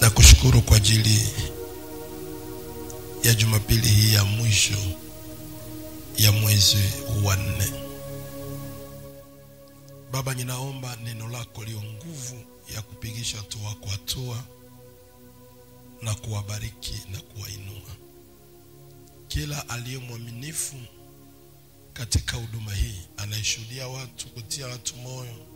na kushukuru kwa ajili ya Jumapili hii ya mwisho ya mwezi wa 4. Baba, ninaomba neno lako liwe nguvu ya kupigisha hatua kwa hatua na kuwabariki na kuwainua. Kila aliye mwaminifu katika huduma hii, anayeshuhudia watu, kutia watu moyo,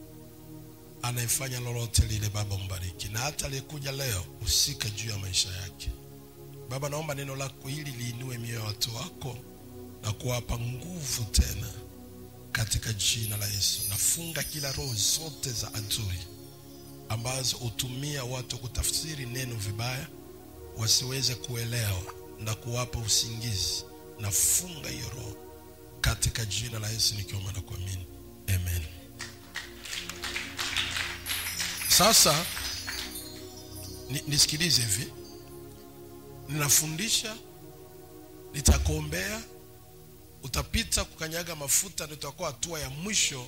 anayefanya lolote lile, Baba mbariki. Na hata aliyekuja leo, usika juu ya maisha yake. Baba, naomba neno lako hili liinue mioyo ya watu wako na kuwapa nguvu tena katika jina la Yesu. Nafunga kila roho zote za adui ambazo hutumia watu kutafsiri neno vibaya, wasiweze kuelewa na kuwapa usingizi. Nafunga hiyo roho katika jina la Yesu, nikiomba na kuamini. Amen. Sasa nisikilize hivi. Ninafundisha, nitakuombea, utapita kukanyaga mafuta, nitakuwa hatua ya mwisho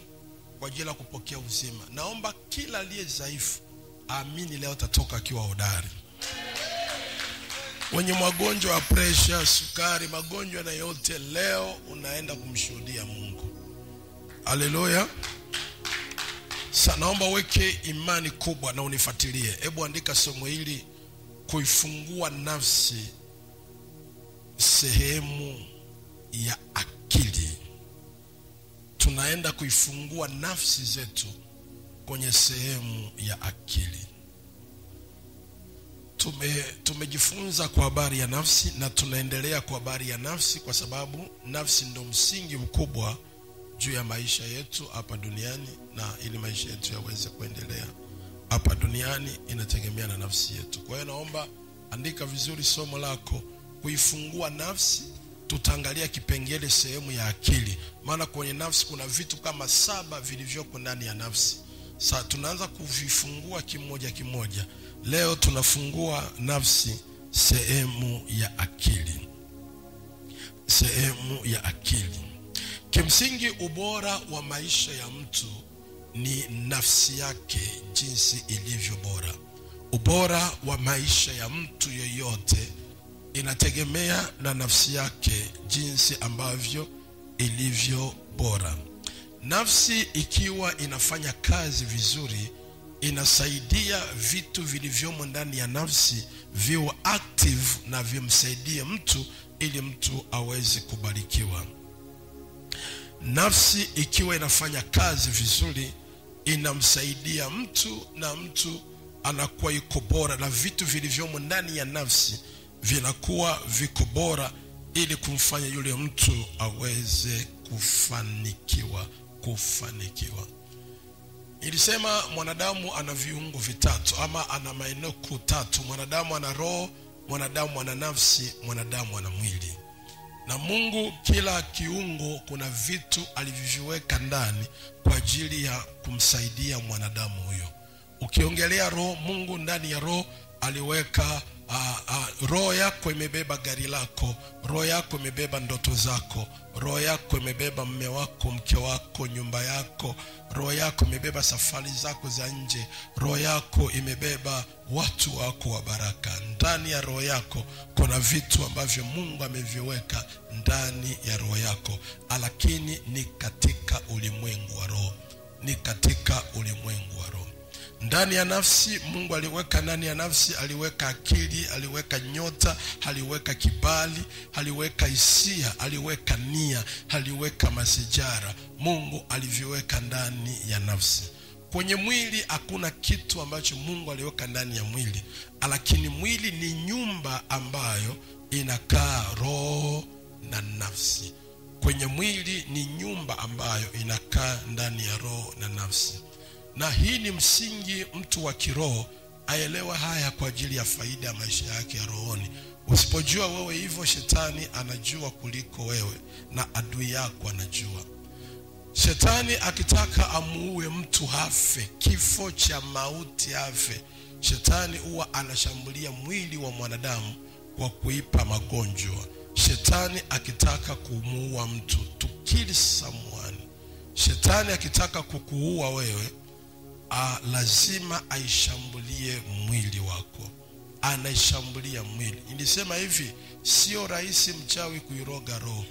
kwa ajili ya kupokea uzima. Naomba kila aliye dhaifu aamini leo atatoka akiwa hodari. Wenye magonjwa ya pressure, sukari, magonjwa na yote, leo unaenda kumshuhudia Mungu. Haleluya. Sasa naomba weke imani kubwa na unifuatilie. Hebu andika somo hili, kuifungua nafsi sehemu ya akili. Tunaenda kuifungua nafsi zetu kwenye sehemu ya akili. Tumejifunza kwa habari ya nafsi na tunaendelea kwa habari ya nafsi, kwa sababu nafsi ndio msingi mkubwa juu ya maisha yetu hapa duniani, na ili maisha yetu yaweze kuendelea hapa duniani inategemea na nafsi yetu. Kwa hiyo naomba andika vizuri somo lako, kuifungua nafsi. Tutaangalia kipengele sehemu ya akili, maana kwenye nafsi kuna vitu kama 7 vilivyoko ndani ya nafsi. Sasa tunaanza kuvifungua kimoja kimoja. Leo tunafungua nafsi sehemu ya akili. Sehemu ya akili. Kimsingi ubora wa maisha ya mtu ni nafsi yake jinsi ilivyo bora. Ubora wa maisha ya mtu yeyote inategemea na nafsi yake jinsi ambavyo ilivyo bora. Nafsi ikiwa inafanya kazi vizuri, inasaidia vitu vilivyomo ndani ya nafsi viwe active na vimsaidie mtu ili mtu aweze kubarikiwa. Nafsi ikiwa inafanya kazi vizuri, inamsaidia mtu na mtu anakuwa yuko bora, na vitu vilivyomo ndani ya nafsi vinakuwa viko bora ili kumfanya yule mtu aweze kufanikiwa. Nilisema mwanadamu ana viungo vitatu, ama ana maeneo 3. Mwanadamu ana roho, mwanadamu ana nafsi, mwanadamu ana mwili. Na Mungu kila kiungo kuna vitu alivyoviweka ndani kwa ajili ya kumsaidia mwanadamu huyo. Ukiongelea roho, Mungu ndani ya roho aliweka roho yako imebeba gari lako, roho yako imebeba ndoto zako, roho yako imebeba mume wako, mke wako, nyumba yako, roho yako imebeba safari zako za nje, roho yako imebeba watu wako wa baraka. Ndani ya roho yako kuna vitu ambavyo Mungu ameviweka ndani ya roho yako, lakini ni katika ulimwengu wa roho. Ni katika ulimwengu wa roho. Ndani ya nafsi, Mungu aliweka ndani ya nafsi, aliweka akili, aliweka nyota, aliweka kibali, aliweka hisia, aliweka nia, aliweka masijara. Mungu aliviweka ndani ya nafsi. Kwenye mwili hakuna kitu ambacho Mungu aliweka ndani ya mwili, lakini mwili ni nyumba ambayo inakaa roho na nafsi. Kwenye mwili ni nyumba ambayo inakaa ndani ya roho na nafsi. Na hii ni msingi mtu wa kiroho aelewa haya kwa ajili ya faida ya maisha yake ya rohoni. Usipojua wewe hivyo, shetani anajua kuliko wewe, na adui yako anajua. Shetani akitaka amuue mtu hafe, kifo cha mauti hafe, shetani huwa anashambulia mwili wa mwanadamu kwa kuipa magonjwa. Shetani akitaka kumuua mtu, to kill someone, shetani akitaka kukuua wewe, lazima aishambulie mwili wako. anaishambulia mwili. Nilisema hivi, sio rahisi mchawi kuiroga roho.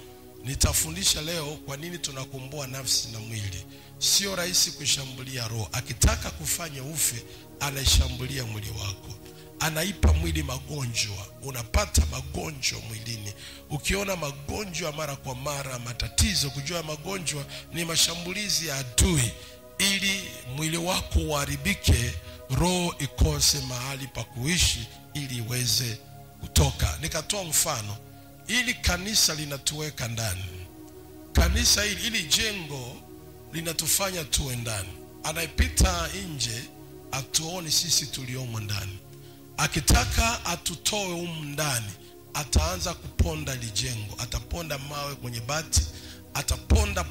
Nitafundisha leo kwa nini tunakomboa nafsi na mwili. Sio rahisi kushambulia roho. Akitaka kufanya ufe, anaishambulia mwili wako. Anaipa mwili magonjwa. Unapata magonjwa mwilini. Ukiona magonjwa mara kwa mara, matatizo, kujua magonjwa ni mashambulizi ya adui ili mwili wako uharibike, roho ikose mahali pa kuishi ili iweze kutoka. Nikatoa mfano, ili kanisa linatuweka ndani. Kanisa ili jengo linatufanya tuwe ndani. Anayepita nje atuoni sisi tuliomo ndani. Akitaka atutoe humu ndani, ataanza kuponda ile jengo. Ataponda mawe kwenye bati, ataponda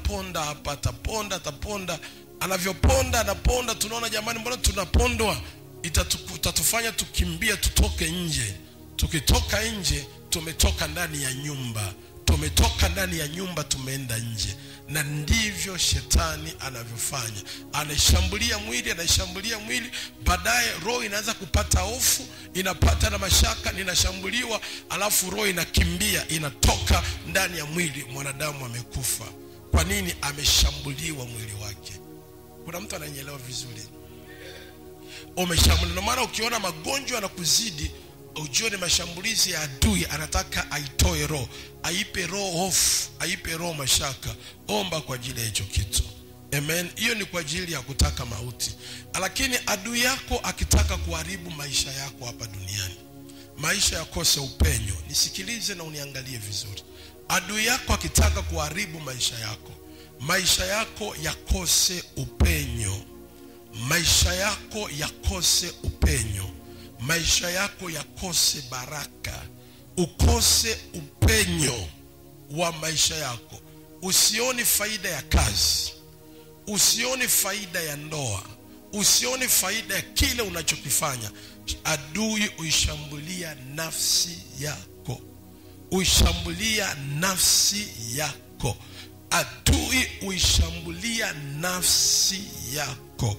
hapa, ataponda. Anavyoponda anaponda, tunaona jamani, mbona tunapondwa? Itatufanya tukimbie, tutoke nje. Tukitoka nje, tumetoka ndani ya nyumba. Tumetoka ndani ya nyumba, tumeenda nje. Na ndivyo shetani anavyofanya. Anaishambulia mwili, baadaye roho inaanza kupata hofu, inapata na mashaka, ninashambuliwa, alafu roho inakimbia, inatoka ndani ya mwili. Mwanadamu amekufa. Kwa nini? Ameshambuliwa mwili wake. Kuna mtu ananielewa vizuri? Umeshambuliwa. Maana ukiona magonjwa yanakuzidi, ujue ni mashambulizi ya adui. Anataka aitoe roho, aipe roho hofu, aipe roho mashaka. Omba kwa ajili ya hicho kitu. Amen. Hiyo ni kwa ajili ya kutaka mauti. Lakini adui yako akitaka kuharibu maisha yako hapa duniani, maisha yakose upenyo, nisikilize na uniangalie vizuri. Adui yako akitaka kuharibu maisha yako yakose upenyo, maisha yako yakose upenyo, maisha yako yakose baraka, ukose upenyo wa maisha yako. Usioni faida ya kazi, usioni faida ya ndoa, usioni faida ya kile unachokifanya. Adui uishambulia nafsi yako, uishambulia nafsi yako. Adui uishambulia nafsi yako.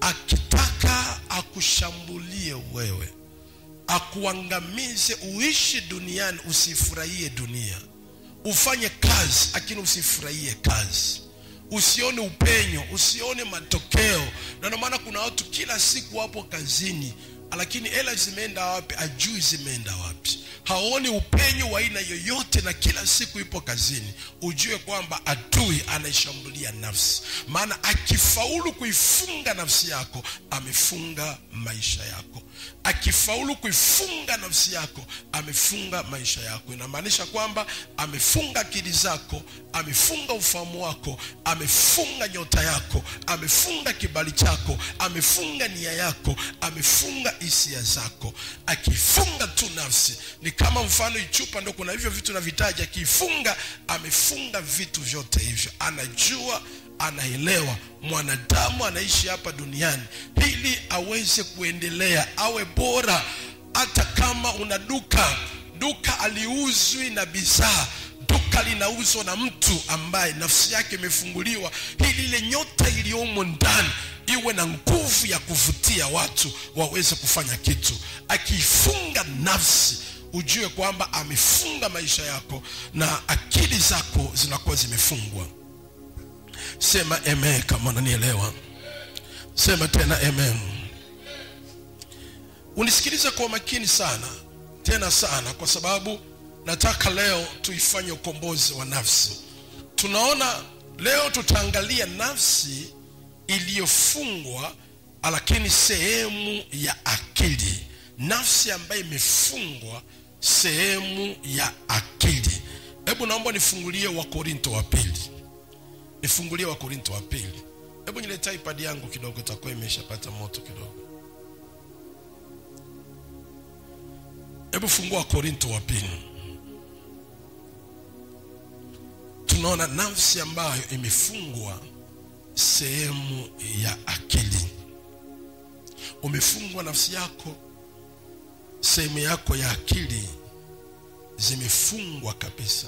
Akitaka akushambulie wewe, akuangamize, uishi duniani, usifurahie dunia. Ufanye kazi lakini usifurahie kazi. Usione upenyo, usione matokeo. Na ndio maana kuna watu kila siku wapo kazini, lakini hela zimeenda wapi? Ajui zimeenda wapi. Haoni upenyo wa aina yoyote, na kila siku ipo kazini. Ujue kwamba adui anaishambulia nafsi. Maana akifaulu kuifunga nafsi yako, amefunga maisha yako. Akifaulu kuifunga nafsi yako, amefunga maisha yako. Inamaanisha kwamba amefunga akili zako, amefunga ufahamu wako, amefunga nyota yako, amefunga kibali chako, amefunga nia yako, amefunga hisia zako. Akifunga tu nafsi, ni kama mfano ichupa, ndio kuna hivyo vitu na vitaja. Akifunga, amefunga vitu vyote hivyo. Anajua, anaelewa mwanadamu anaishi hapa duniani ili aweze kuendelea, awe bora. Hata kama una duka aliuzwi na bidhaa, duka linauzwa na mtu ambaye nafsi yake imefunguliwa, ili ile nyota iliyomo ndani iwe na nguvu ya kuvutia watu waweze kufanya kitu. Akifunga nafsi, ujue kwamba amefunga maisha yako na akili zako zinakuwa zimefungwa. Sema amen kama unanielewa. Sema tena amen. Unisikilize kwa makini sana, tena sana, kwa sababu nataka leo tuifanye ukombozi wa nafsi. Tunaona leo tutaangalia nafsi iliyofungwa, lakini sehemu ya akili. Nafsi ambayo imefungwa, sehemu ya akili. Hebu naomba nifungulie Wakorintho wa pili. Nifungulie Wakorintho wa pili. Hebu nileta iPad yangu kidogo, itakuwa imeshapata moto kidogo. Hebu fungua Wakorintho wa pili. Tunaona nafsi ambayo imefungwa, sehemu ya akili. Umefungwa nafsi yako, sehemu yako ya akili zimefungwa kabisa.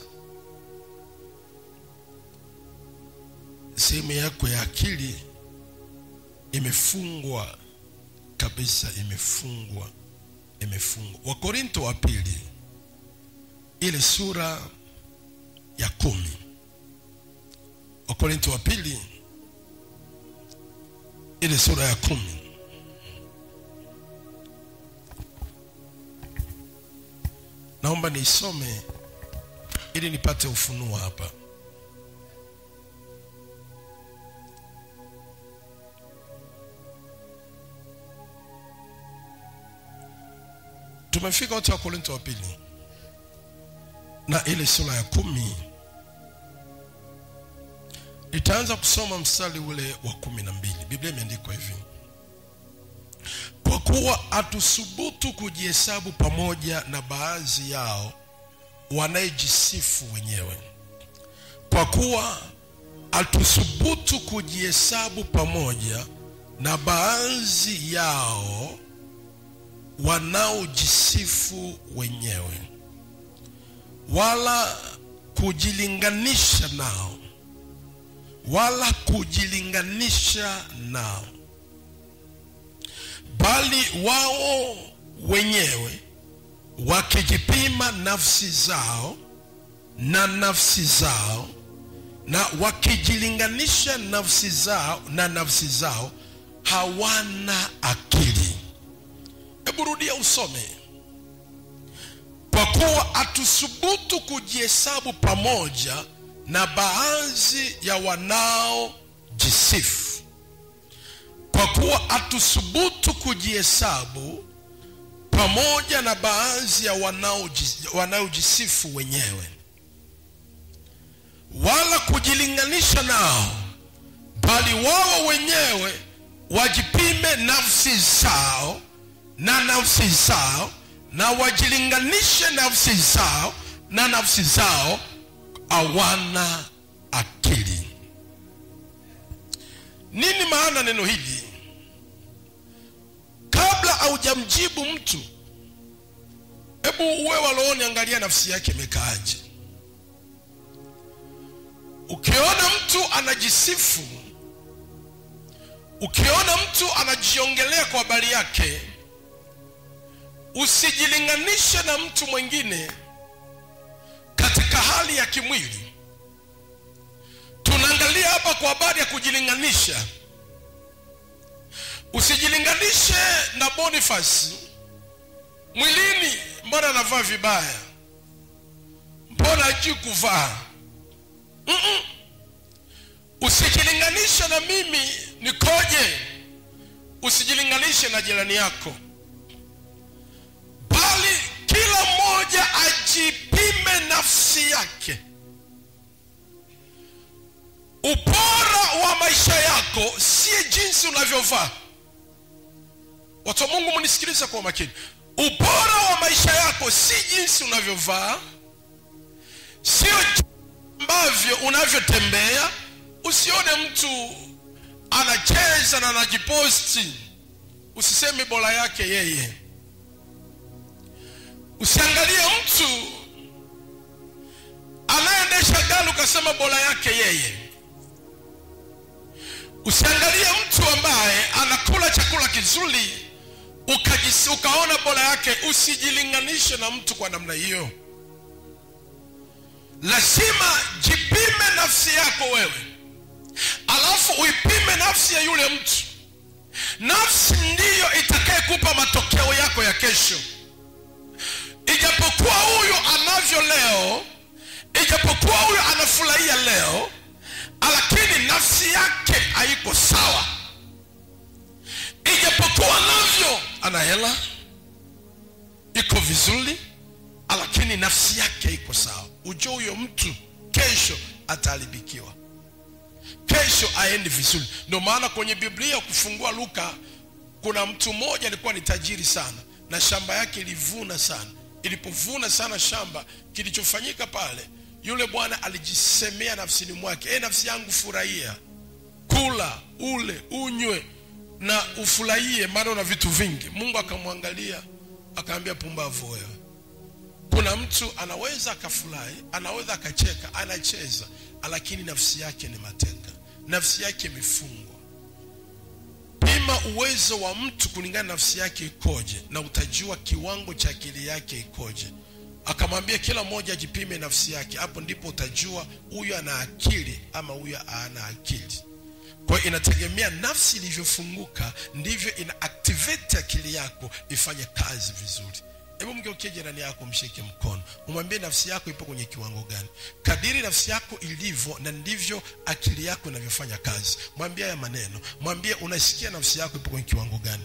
Sehemu yako ya akili imefungwa kabisa, imefungwa, imefungwa. Wakorintho wa pili ile sura ya 10. Wakorintho wa pili ile sura ya 10. Naomba niisome ili nipate ufunuo hapa. Tumefika wote Wakorintho wa pili na ile sura ya 10. Nitaanza kusoma mstari ule wa 12. Biblia imeandikwa hivi: kwa kuwa atusubutu kujihesabu pamoja na baadhi yao wanayejisifu wenyewe. Kwa kuwa atusubutu kujihesabu pamoja na baadhi yao wanaojisifu wenyewe, wala kujilinganisha nao, bali wao wenyewe wakijipima nafsi zao na wakijilinganisha nafsi zao hawana akili. Hebu rudia usome. Kwa kuwa atusubutu kujihesabu pamoja na baadhi ya wanaojisifu. Kwa kuwa atusubutu kujihesabu pamoja na baadhi ya wanaojisifu wenyewe, wala kujilinganisha nao, bali wao wenyewe wajipime nafsi zao na wajilinganishe nafsi zao hawana akili. Nini maana neno hili? Kabla haujamjibu mtu, hebu uwe walooni, angalia nafsi yake imekaaje. Ukiona mtu anajisifu, ukiona mtu anajiongelea kwa habari yake, usijilinganishe na mtu mwingine katika hali ya kimwili. Tunaangalia hapa kwa habari ya kujilinganisha. Usijilinganishe na Boniface mwilini, mbona anavaa vibaya, mbona hajui kuvaa. Usijilinganishe na mimi nikoje. Usijilinganishe na jirani yako, bali kila mmoja ajipime nafsi yake. Ubora wa maisha yako si jinsi unavyovaa. Watu wa Mungu mnisikilize kwa makini. Ubora wa maisha yako si jinsi unavyovaa, sio ambavyo unavyotembea. Usione mtu anacheza na anajiposti, usiseme bora yake yeye. Usiangalie mtu anaendesha gari ukasema bora yake yeye. Usiangalie mtu ambaye anakula chakula kizuri ukaona bora yake. Usijilinganishe na mtu kwa namna hiyo. Lazima jipime nafsi yako wewe, alafu uipime nafsi ya yule mtu. Nafsi ndiyo itakayekupa matokeo yako ya kesho. Ijapokuwa huyu anavyo leo, ijapokuwa huyu anafurahia leo, lakini nafsi yake haiko sawa. Ijapokuwa navyo, ana hela, iko vizuri, lakini nafsi yake haiko sawa. Ujue huyo mtu kesho ataharibikiwa, kesho aendi vizuri. Ndio maana kwenye Biblia kufungua Luka, kuna mtu mmoja alikuwa ni tajiri sana na shamba yake ilivuna sana. Ilipovuna sana shamba, kilichofanyika pale, yule bwana alijisemea nafsini mwake, nafsi yangu furahia, kula, ule, unywe na ufurahie, maana una vitu vingi. Mungu akamwangalia akaambia, pumbavu wewe. Kuna mtu anaweza akafurahi, anaweza akacheka, anacheza, lakini nafsi yake ni mateka, nafsi yake imefungwa. Pima uwezo wa mtu kulingana na nafsi yake ikoje, na utajua kiwango cha akili yake ikoje. Akamwambia kila mmoja ajipime nafsi yake, hapo ndipo utajua huyu ana akili ama huyu hana akili. Kwa hiyo inategemea nafsi ilivyofunguka, ndivyo ina activate akili yako ifanye kazi vizuri. Hebu mgeukie jirani yako, mshike mkono, umwambie nafsi yako ipo kwenye kiwango gani. Kadiri nafsi yako ilivyo, na ndivyo akili yako inavyofanya kazi. Mwambie haya maneno, mwambie unasikia nafsi yako ipo kwenye kiwango gani.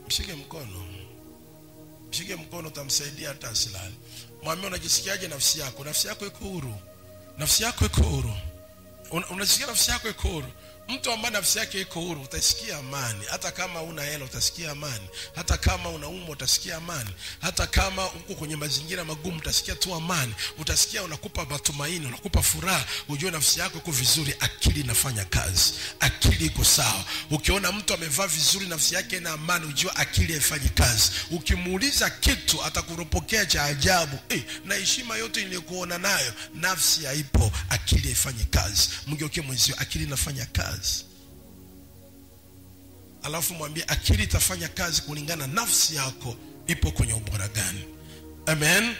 Mshike mkono, mshike mkono, utamsaidia hata asilale. Mwambie unajisikiaje nafsi yako? Nafsi yako iko huru, nafsi yako iko huru. Unasikia nafsi yako iko huru? Mtu ambaye nafsi yake iko huru utasikia amani. Hata kama una hela utasikia amani. Hata kama unaumwa utasikia amani. Hata kama uko kwenye mazingira magumu utasikia tu amani. Utasikia unakupa matumaini, unakupa furaha. Ujue nafsi yako iko vizuri, akili inafanya kazi. Akili iko sawa. Ukiona mtu amevaa vizuri, nafsi yake ina amani, ujue akili haifanyi kazi. Ukimuuliza kitu atakuropokea cha ajabu. Na heshima yote niliyokuona nayo, nafsi haipo, akili haifanyi kazi. Mgeukie mwenzio, akili inafanya kazi. Alafu mwambie akili itafanya kazi kulingana nafsi yako ipo kwenye ubora gani. Amen.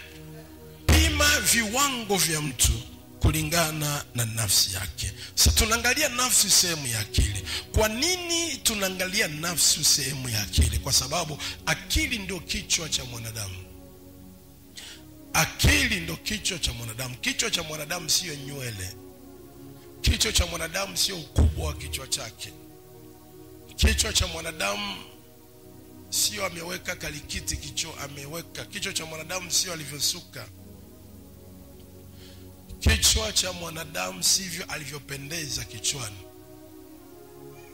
Pima viwango vya mtu kulingana na nafsi yake. Sasa tunaangalia nafsi sehemu ya akili. Kwa nini tunaangalia nafsi sehemu ya akili? Kwa sababu akili ndio kichwa cha mwanadamu. Akili ndio kichwa cha mwanadamu. Kichwa cha mwanadamu sio nywele. Kichwa cha mwanadamu sio ukubwa wa kichwa chake. Kichwa cha mwanadamu sio ameweka kalikiti kichwa ameweka. Kichwa cha mwanadamu sio alivyosuka. Kichwa cha mwanadamu sivyo alivyopendeza kichwani.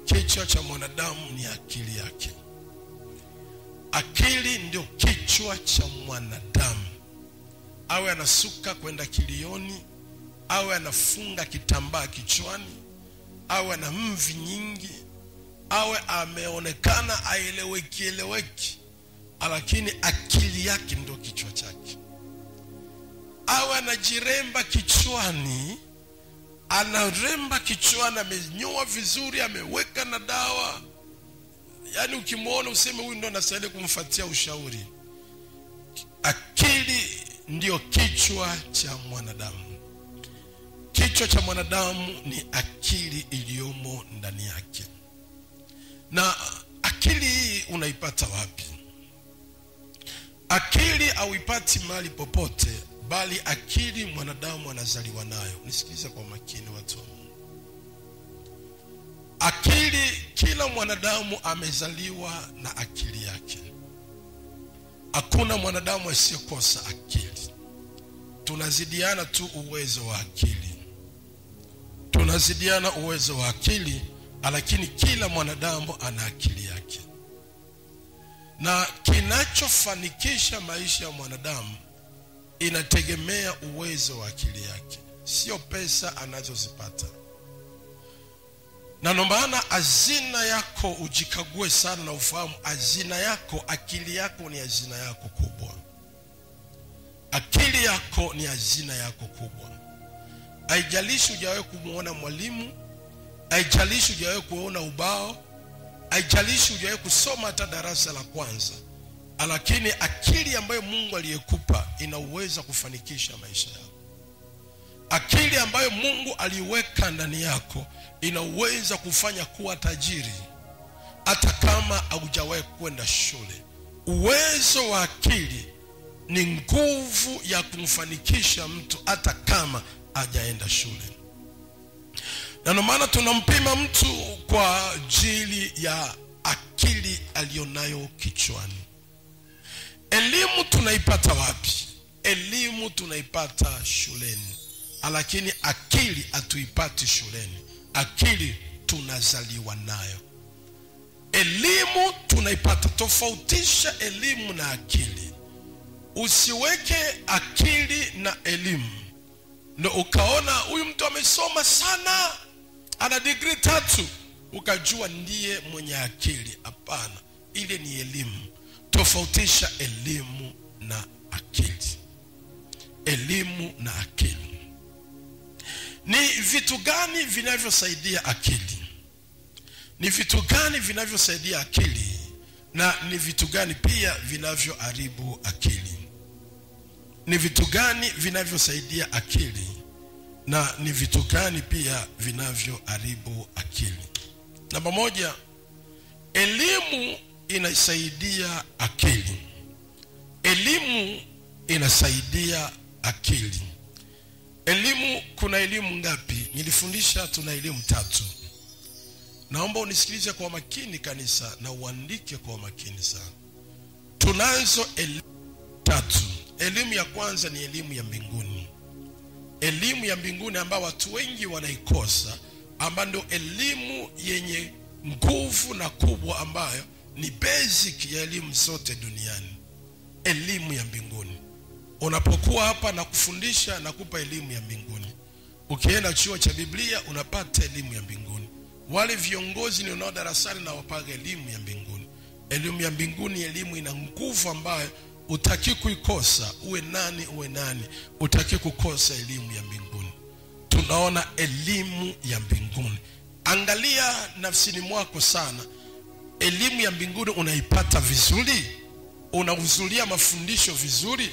Kichwa cha mwanadamu ni akili yake. Akili ndio kichwa cha mwanadamu. Awe anasuka kwenda kilioni, awe anafunga kitambaa kichwani, awe ana mvi nyingi, awe ameonekana aeleweki, lakini akili yake ndio kichwa chake. Awe anajiremba kichwani, anaremba kichwani, amenyoa vizuri, ameweka na dawa. Yaani ukimuona useme huyu ndo anastahili kumfuatia ushauri. Akili ndio kichwa cha mwanadamu. Kichwa cha mwanadamu ni akili iliyomo ndani yake. Na akili hii unaipata wapi? Akili hauipati mahali popote, bali akili mwanadamu anazaliwa nayo. Nisikize kwa makini watu wa Mungu. Akili, kila mwanadamu amezaliwa na akili yake. Hakuna mwanadamu asiyekosa akili. Tunazidiana tu uwezo wa akili. Tunazidiana uwezo wa akili, lakini kila mwanadamu ana akili yake. Na kinachofanikisha maisha ya mwanadamu inategemea uwezo wa akili yake, sio pesa anazozipata. Na maana hazina yako ujikague sana na ufahamu hazina yako, akili yako ni hazina yako kubwa. Akili yako ni hazina yako kubwa. Haijalishi hujawahi kumuona mwalimu, haijalishi hujawahi kuona ubao, haijalishi hujawahi kusoma hata darasa la kwanza, lakini akili ambayo Mungu aliyekupa ina uwezo kufanikisha maisha yako. Akili ambayo Mungu aliweka ndani yako ina uwezo kufanya kuwa tajiri hata kama hujawahi kwenda shule. Uwezo wa akili ni nguvu ya kumfanikisha mtu hata kama hajaenda shule. Na ndio maana tunampima mtu kwa ajili ya akili alionayo kichwani. Elimu tunaipata wapi? Elimu tunaipata shuleni, lakini akili hatuipati shuleni. Akili tunazaliwa nayo. Elimu tunaipata. Tofautisha elimu na akili. Usiweke akili na elimu ndio ukaona huyu mtu amesoma sana, ana degree 3, ukajua ndiye mwenye akili. Hapana, ile ni elimu. Tofautisha elimu na akili. Elimu na akili. Ni vitu gani vinavyosaidia akili? Ni vitu gani vinavyosaidia akili na ni vitu gani pia vinavyoharibu akili? Ni vitu gani vinavyosaidia akili na ni vitu gani pia vinavyoharibu akili? Namba moja, elimu inasaidia akili. Elimu inasaidia akili. Elimu, kuna elimu ngapi? Nilifundisha tuna elimu 3. Naomba unisikilize kwa makini kanisa na uandike kwa makini sana. Tunazo elimu 3. Elimu ya kwanza ni elimu ya mbinguni. Elimu ya mbinguni ambayo watu wengi wanaikosa, ambayo ndio elimu yenye nguvu na kubwa, ambayo ni basic ya elimu zote duniani. Elimu ya mbinguni. Unapokuwa hapa na kufundisha na kupa elimu ya mbinguni, ukienda chuo cha Biblia unapata elimu ya mbinguni. Wale viongozi ni unao darasani na wapaga elimu ya mbinguni. Elimu ya mbinguni, elimu ina nguvu ambayo utaki kuikosa. Uwe nani, utaki kukosa elimu ya mbinguni. Tunaona elimu ya mbinguni. Angalia nafsini mwako sana. Elimu ya mbinguni unaipata vizuri? Unahudhuria mafundisho vizuri?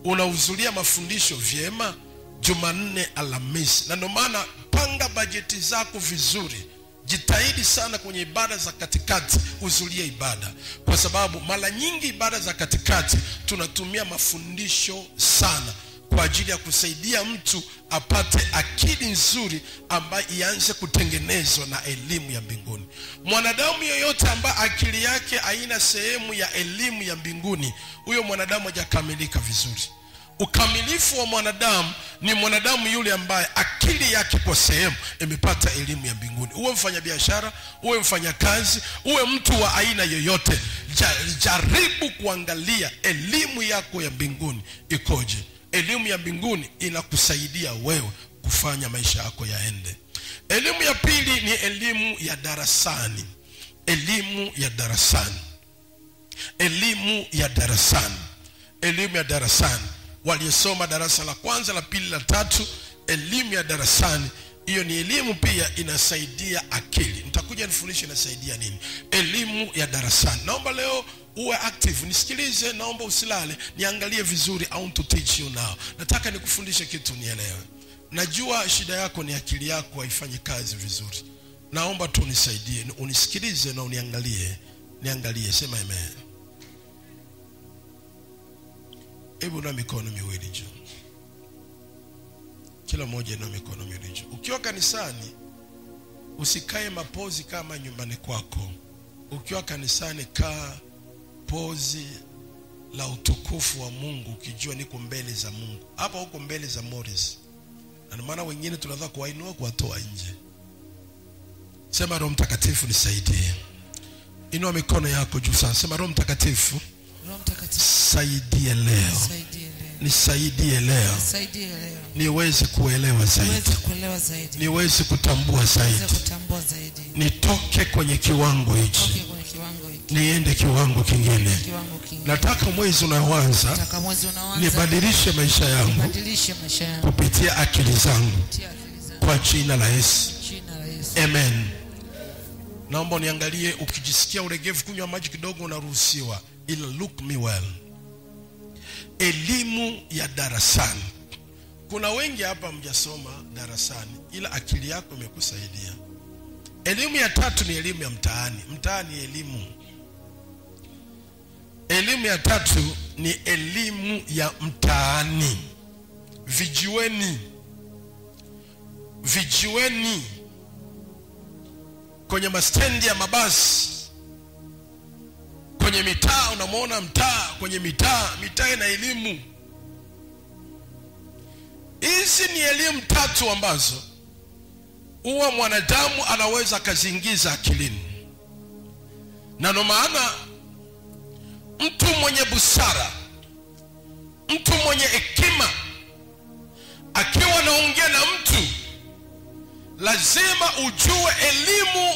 Unahudhuria mafundisho vyema? Jumanne, Alhamisi. Na ndio maana panga bajeti zako vizuri. Jitahidi sana kwenye ibada za katikati, hudhuria ibada. Kwa sababu mara nyingi ibada za katikati tunatumia mafundisho sana kwa ajili ya kusaidia mtu apate akili nzuri ambayo ianze kutengenezwa na elimu ya mbinguni. Mwanadamu yoyote ambaye akili yake haina sehemu ya elimu ya mbinguni, huyo mwanadamu hajakamilika vizuri. Ukamilifu wa mwanadamu ni mwanadamu yule ambaye akili yake kwa sehemu imepata elimu ya mbinguni. Uwe mfanyabiashara, uwe mfanyakazi, uwe mtu wa aina yoyote, jaribu kuangalia elimu yako ya mbinguni ikoje. Elimu ya mbinguni inakusaidia wewe kufanya maisha yako yaende. Elimu ya pili ni elimu ya darasani. Elimu ya darasani. Elimu ya darasani. Elimu ya darasani. Waliosoma darasa la kwanza, la pili, la 3, elimu ya darasani, hiyo ni elimu pia inasaidia akili. Nitakuja nifundishe inasaidia nini elimu ya darasani. Naomba leo uwe active, nisikilize, naomba usilale, niangalie vizuri. I want to teach you now. Nataka nikufundishe kitu nielewe. Najua shida yako ni akili yako haifanyi kazi vizuri. Naomba tu unisaidie, unisikilize na uniangalie. Niangalie, sema amen. Hebu na mikono miwili juu. Kila mmoja na mikono miwili juu. Ukiwa kanisani usikae mapozi kama nyumbani kwako. Ukiwa kanisani kaa pozi la utukufu wa Mungu, ukijua niko mbele za Mungu. Hapa huko mbele za Morris. Na maana wengine tunataka kuwainua kuwatoa nje. Sema Roho Mtakatifu nisaidie. Inua mikono yako juu sana. Sema Roho Mtakatifu, saidie leo. Nisaidie leo. Niweze kuelewa zaidi. Niweze kutambua zaidi. Nitoke kwenye kiwango hichi, niende kiwango kingine. Nataka mwezi unaoanza nibadilishe maisha yangu kupitia akili zangu kwa jina la Yesu. Amen. Naomba niangalie, ukijisikia ulegevu kunywa maji kidogo unaruhusiwa, ila look me well. Elimu ya darasani. Kuna wengi hapa mjasoma darasani ila akili yako imekusaidia. Elimu ya 3 ni elimu ya mtaani. Mtaani elimu. Elimu ya 3 ni elimu ya mtaani. Vijiweni. Vijiweni. Kwenye mastendi ya mabasi. Kwenye mitaa, unamuona mtaa, kwenye mitaa ina elimu. Hizi ni elimu 3 ambazo huwa mwanadamu anaweza kaziingiza akilini. Na ndio maana mtu mwenye busara, mtu mwenye hekima, akiwa anaongea na mtu, lazima ujue elimu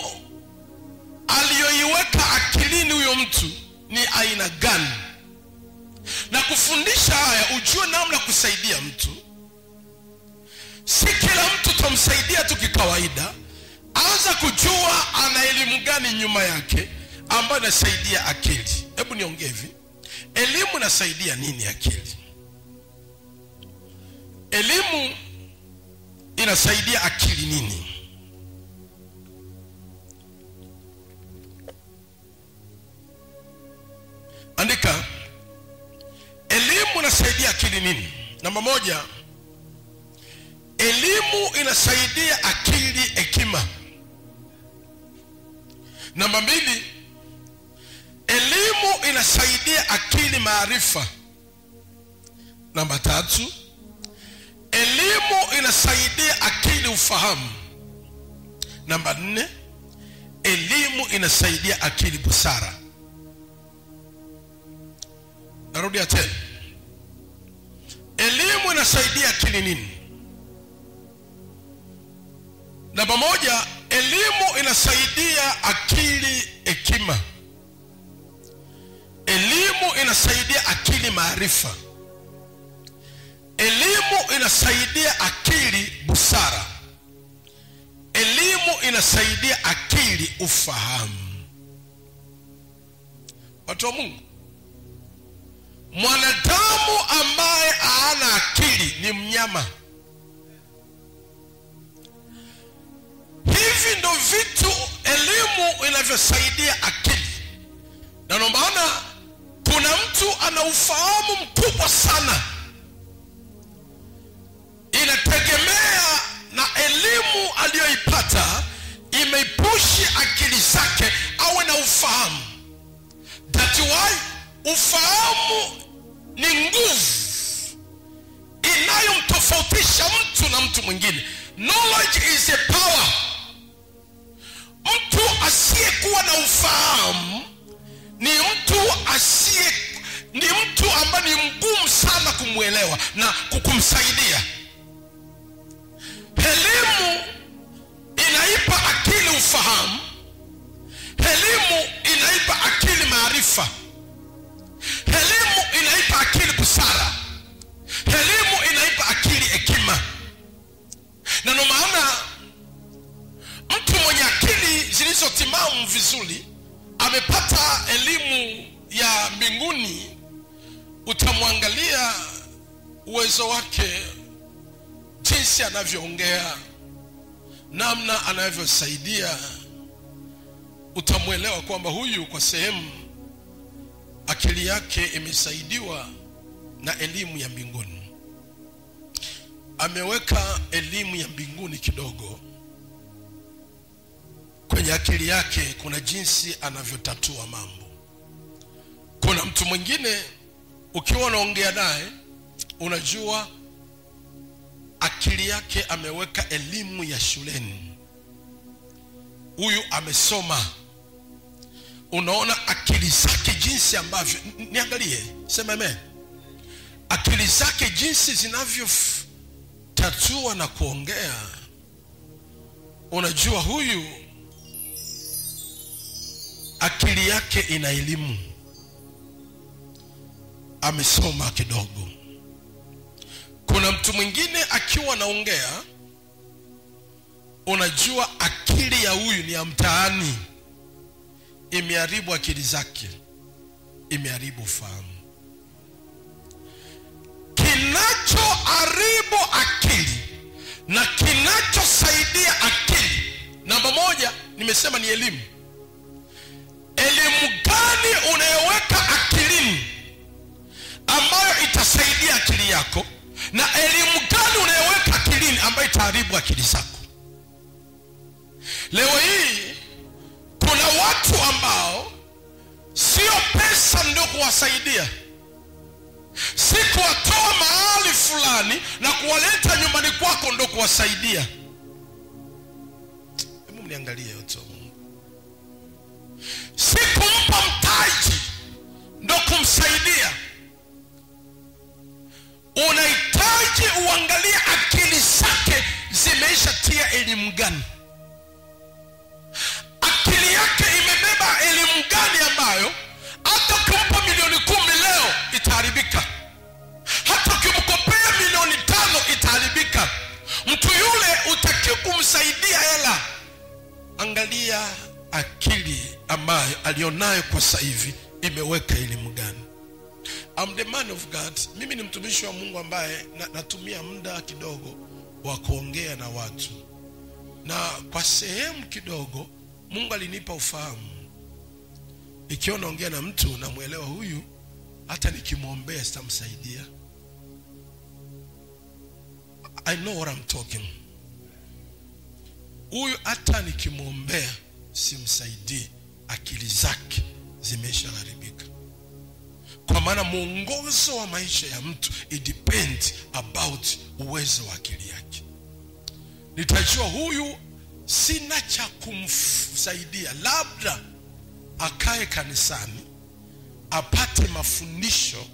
aliyoiweka akilini huyo mtu ni aina gani. Na kufundisha haya ujue namna kusaidia mtu. Si kila mtu tumsaidia tu kikawaida. anza kujua ana elimu gani nyuma yake ambayo inasaidia akili. Hebu niongee hivi, elimu inasaidia nini akili? Elimu inasaidia akili nini? Andika, elimu inasaidia akili nini? Namba moja, elimu inasaidia akili hekima. Namba mbili, elimu inasaidia akili maarifa. Namba tatu, elimu inasaidia akili ufahamu. Namba nne, elimu inasaidia akili busara. Narudia tena, elimu inasaidia akili nini? Namba moja, elimu inasaidia akili hekima. Elimu inasaidia akili maarifa. Elimu inasaidia akili busara. Elimu inasaidia akili ufahamu. Watu wa Mungu, mwanadamu ambaye hana akili ni mnyama. Hivi ndo vitu elimu inavyosaidia akili. Na ndio maana kuna mtu ana ufahamu mkubwa sana, inategemea na elimu aliyoipata imeipushi akili zake awe na ufahamu. That's why ufahamu ni nguvu inayomtofautisha mtu na mtu mwingine. Knowledge is a power. Mtu asiyekuwa na ufahamu ni mtu ambaye ni mgumu sana kumuelewa na kumsaidia. Elimu inaipa akili ufahamu. Elimu inaipa akili maarifa. Elimu inaipa akili busara. Elimu inaipa akili hekima. Na ndio maana mtu mwenye akili zilizotimamu vizuri amepata elimu ya mbinguni, utamwangalia uwezo wake, jinsi anavyoongea, namna anavyosaidia, utamuelewa kwamba huyu kwa sehemu akili yake imesaidiwa na elimu ya mbinguni. Ameweka elimu ya mbinguni kidogo kwenye akili yake, kuna jinsi anavyotatua mambo. Kuna mtu mwingine ukiwa unaongea naye unajua akili yake ameweka elimu ya shuleni. Huyu amesoma. Unaona akili zake jinsi ambavyo, niangalie, sema amen. Akili zake jinsi zinavyotatua na kuongea, unajua huyu akili yake ina elimu, amesoma kidogo. Kuna mtu mwingine akiwa anaongea unajua akili ya huyu ni ya mtaani, imeharibu akili zake, imeharibu ufahamu. Kinachoharibu akili na kinachosaidia akili, namba moja nimesema ni elimu. Elimu gani unayoweka akilini ambayo itasaidia akili yako, na elimu gani unayoweka akilini ambayo itaharibu akili zako? Leo hii kuna watu ambao sio pesa ndio kuwasaidia, si kuwatoa mahali fulani na kuwaleta nyumbani kwako ndio kuwasaidia. Hebu mniangalie yote. Si kumpa mtaji ndio kumsaidia. Unahitaji uangalie akili zake zimeishatia elimu gani. Akili yake imebeba elimu gani ambayo hata kumpa milioni 10 leo itaharibika, hata ukimkopea milioni 5 itaharibika. Mtu yule utaki kumsaidia hela, ambayo alionayo kwa sasa hivi imeweka elimu gani? I'm the man of God. Mimi ni mtumishi wa Mungu ambaye natumia muda kidogo wa kuongea na watu, na kwa sehemu kidogo Mungu alinipa ufahamu. Ikiwa naongea na mtu na muelewa huyu, hata nikimwombea sitamsaidia. I know what I'm talking. Huyu hata nikimwombea simsaidii, akili zake zimeshaharibika. Kwa maana mwongozo wa maisha ya mtu it depends about uwezo wa akili yake. Nitajua huyu sina cha kumsaidia, labda akae kanisani apate mafundisho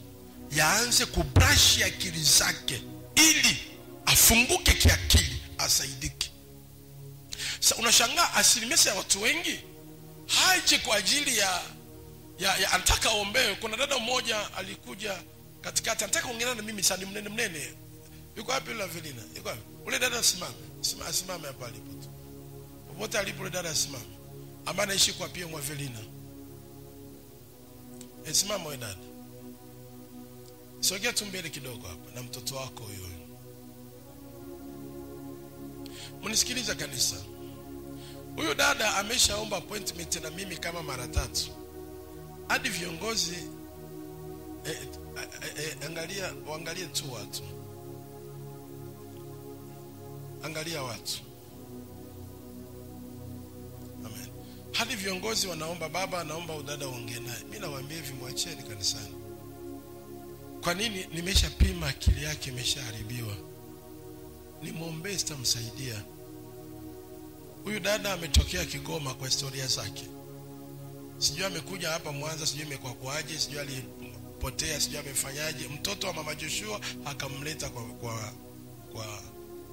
yaanze kubrashi akili zake ili afunguke kiakili, asaidike. Sasa unashangaa asilimia ya watu wengi haije kwa ajili ya anataka ombewe. Kuna dada mmoja alikuja katikati, anataka kuongea na mimi sana, mnene. Yuko wapi yule Velina? Yuko wapi? Ule dada asimame hapa alipo tu. Popote alipo ule dada asimame. Ambaye anaishi kwa pia mwa Velina. Simama wewe dada. Sogea tu mbele kidogo hapa na mtoto wako huyo. Mnisikiliza kanisa. Huyu dada ameshaomba appointment na mimi kama mara 3. Hadi viongozi angalie tu watu. Angalia watu. Amen. Hadi viongozi wanaomba, baba anaomba udada ongee naye. Mimi nawaambia hivi, mwacheni kanisani. Kwa nini? Nimeshapima akili yake imeshaharibiwa. Nimwombee sitamsaidia. Huyu dada ametokea Kigoma kwa historia zake. Sijui amekuja hapa Mwanza, sijui imekuwa kwaje, sijui alipotea, sijui amefanyaje. Mtoto wa mama Joshua akamleta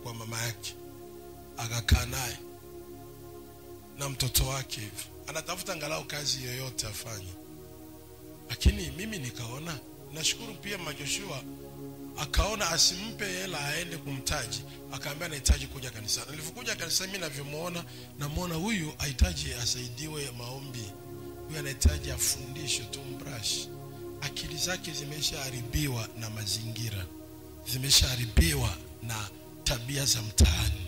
kwa mama yake. Akakaa naye na mtoto wake hivi. Anatafuta angalau kazi yoyote afanye. Lakini mimi nikaona, nashukuru pia mama Joshua akaona asimpe hela aende kumtaji, akaambia anahitaji kuja kanisani. Nilipokuja kanisani mimi navyomuona, namuona huyu hahitaji asaidiwe maombi. Huyu anahitaji afundishwe tu mbrush. Akili zake zimeshaharibiwa na mazingira. Zimeshaharibiwa na tabia za mtaani.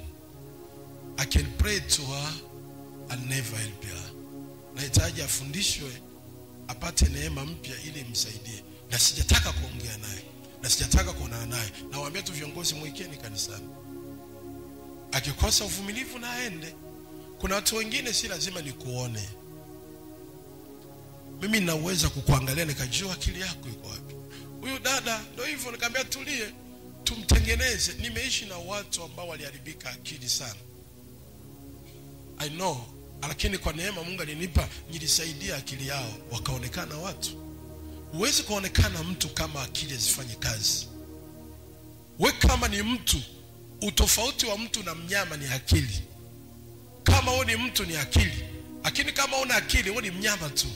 I can pray to her and never help her. Nahitaji afundishwe, apate neema mpya ili msaidie. Na sijataka kuongea naye, na sijataka kuonana naye. Nawaambia tu viongozi, mwekeni kanisani. Akikosa uvumilivu na aende. Kuna watu wengine si lazima nikuone. Mimi ninaweza kukuangalia nikajua akili yako iko wapi. Huyu dada ndio hivyo, nikamwambia tulie, tumtengeneze. Nimeishi na watu ambao waliharibika akili sana. I know, lakini kwa neema Mungu alinipa, nilisaidia akili yao wakaonekana watu. Huwezi kuonekana mtu kama akili zifanye kazi. Wewe kama ni mtu, utofauti wa mtu na mnyama ni akili. Kama wewe ni mtu ni akili, lakini kama una akili wewe ni mnyama tu.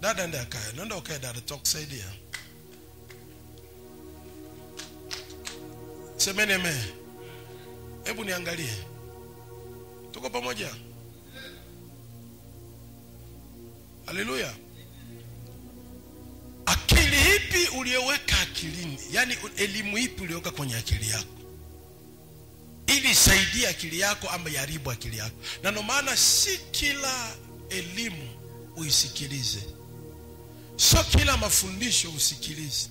Dada ndio akae, nenda ukae dada, tutakusaidia. Semeni amen. Hebu niangalie. Tuko pamoja? Haleluya. Akili ipi uliyoweka akilini? Yaani elimu ipi uliyoweka kwenye akili yako? Ili saidia akili yako ama iharibu akili yako. Na ndio maana si kila elimu uisikilize. Sio kila mafundisho usikilize.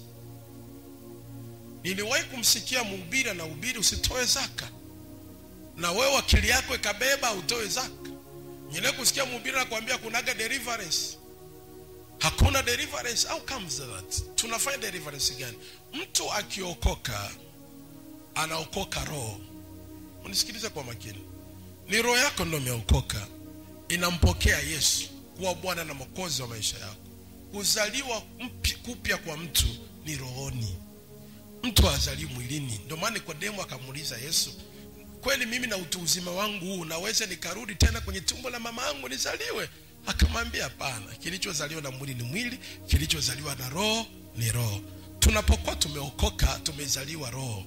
Niliwahi kumsikia mhubiri na ubiri usitoe zaka. Na wewe akili yako ikabeba utoe zaka. Nile kusikia mhubiri anakuambia kunaga deliverance. Hakuna deliverance. How comes that? Tunafanya deliverance gani? Mtu akiokoka anaokoka roho. Unisikilize kwa makini. Ni roho yako ndio imeokoka. Inampokea Yesu kuwa Bwana na Mwokozi wa maisha yako. Kuzaliwa kupya kwa mtu ni rohoni. Mtu hazaliwi mwilini. Ndio maana Nikodemo akamuuliza Yesu, kweli mimi na utu uzima wangu huu naweza nikarudi tena kwenye tumbo la mama yangu nizaliwe? Akamwambia hapana, kilichozaliwa na mwili ni mwili, kilichozaliwa na roho ni roho. Tunapokuwa tumeokoka, tumezaliwa roho.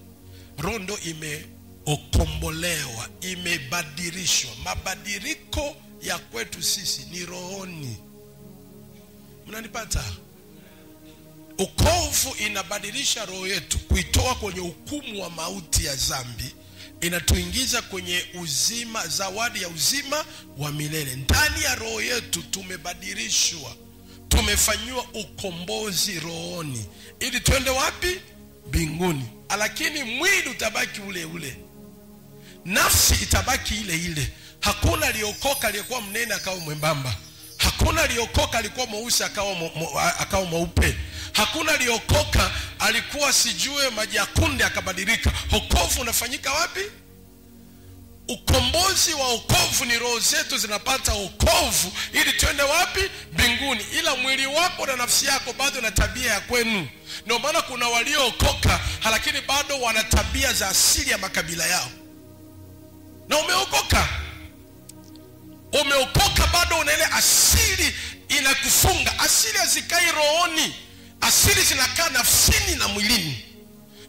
Roho ndio imeokombolewa, imebadilishwa. Mabadiliko ya kwetu sisi ni rohoni. Mnanipata? Wokovu inabadilisha roho yetu, kuitoa kwenye hukumu wa mauti ya dhambi, inatuingiza kwenye uzima, zawadi ya uzima wa milele. Ndani ya roho yetu tumebadilishwa, tumefanywa ukombozi rohoni, ili tuende wapi? Mbinguni. Lakini mwili utabaki ule ule, nafsi itabaki ile ile. Hakuna aliokoka aliyekuwa mnene akawa mwembamba. Hakuna aliokoka alikuwa mweusi akawa mweupe. Hakuna aliokoka alikuwa sijue maji ya kunde akabadilika. Wokovu unafanyika wapi? Ukombozi wa wokovu ni roho zetu zinapata wokovu ili tuende wapi? Mbinguni. Ila mwili wako na nafsi yako bado na tabia ya kwenu. Ndio maana kuna waliookoka lakini bado wana tabia za asili ya makabila yao. Na umeokoka bado una ile asili inakufunga. Asili hazikai rohoni, asili zinakaa nafsini na mwilini.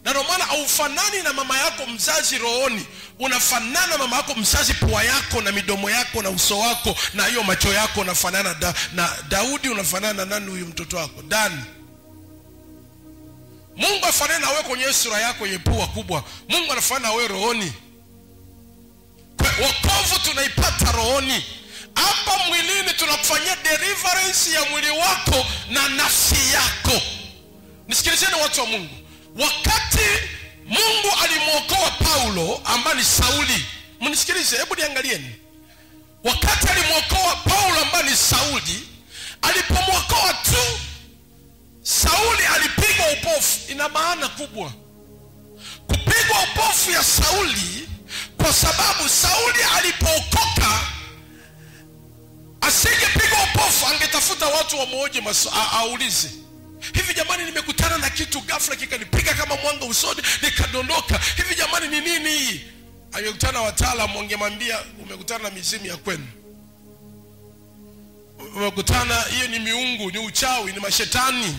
Na ndio maana haufanani na mama yako mzazi rohoni, unafanana na mama yako mzazi pua yako na midomo yako na uso wako na hiyo macho yako. Unafanana na Daudi, unafanana na nani huyu mtoto wako? Dani. Mungu afanana na wewe kwenye sura yako yenye pua kubwa. Mungu anafanana na wewe rohoni. Wokovu tunaipata rohoni. Hapa mwilini tunakufanyia deliverance ya mwili wako na nafsi yako. Nisikilizeni watu wa Mungu. Wakati Mungu alimuokoa Paulo ambaye ni Sauli, mnisikilize, hebu niangalieni. Wakati alimuokoa Paulo ambaye ni Sauli, alipomuokoa tu, Sauli alipigwa upofu. Ina maana kubwa kupigwa upofu ya Sauli, kwa sababu Sauli alipookoka asingepigwa upofu, angetafuta watu wamuoje aulize, hivi jamani nimekutana na kitu ghafla kikanipiga kama mwanga usoni nikadondoka, hivi jamani ni nini? Angekutana wataalamu wangemwambia umekutana na mizimu ya kwenu, umekutana, hiyo ni miungu, ni uchawi, ni mashetani.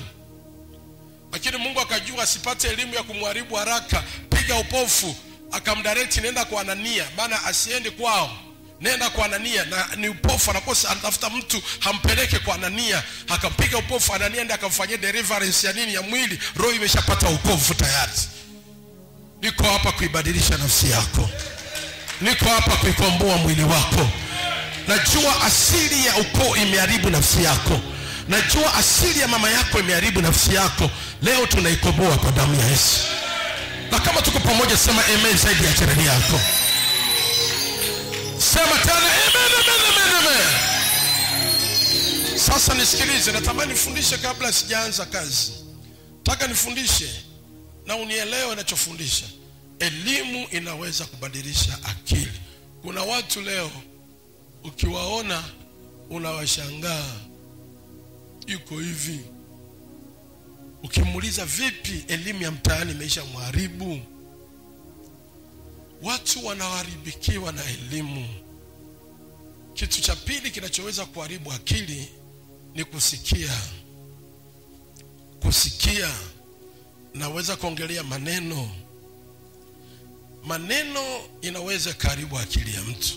Lakini Mungu akajua asipate elimu ya kumharibu haraka, piga upofu, akamdirect nenda kwa Anania, maana asiende kwao, nenda kwa Anania. Na ni upofu, anakosa, anatafuta mtu hampeleke kwa Anania. Akampiga upofu, Anania ndiye akamfanyia deliverance ya nini? Ya mwili. Roho imeshapata wokovu tayari. Niko hapa kuibadilisha nafsi yako, niko hapa kuikomboa mwili wako. Najua asili ya ukoo imeharibu nafsi yako, najua asili ya mama yako imeharibu nafsi yako. Leo tunaikomboa kwa damu ya Yesu. Na kama tuko pamoja sema amen zaidi ya jirani yako. Sema tena amen, amen, amen, amen. Sasa nisikilize, natamani nifundishe kabla sijaanza kazi. Nataka nifundishe na unielewe ninachofundisha. Elimu inaweza kubadilisha akili. Kuna watu leo ukiwaona unawashangaa, yuko hivi. Ukimuuliza vipi, elimu ya mtaani imeisha mharibu. Watu wanaharibikiwa na elimu. Kitu cha pili kinachoweza kuharibu akili ni kusikia. Kusikia naweza kuongelea maneno. Maneno inaweza kuharibu akili ya mtu.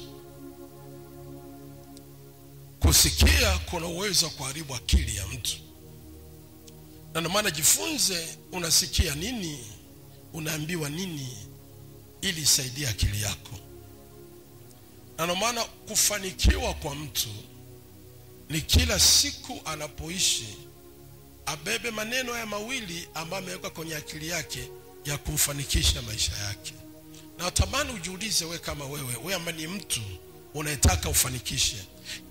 Kusikia kuna uwezo kuharibu akili ya mtu. Na ndio maana jifunze unasikia nini, unaambiwa nini, ili isaidie akili yako. Na ndio maana kufanikiwa kwa mtu ni kila siku anapoishi abebe maneno haya mawili ambayo ameweka kwenye akili yake ya kufanikisha maisha yake. Na natamani ujiulize, wewe kama wewe ambaye ni mtu unayetaka ufanikishe,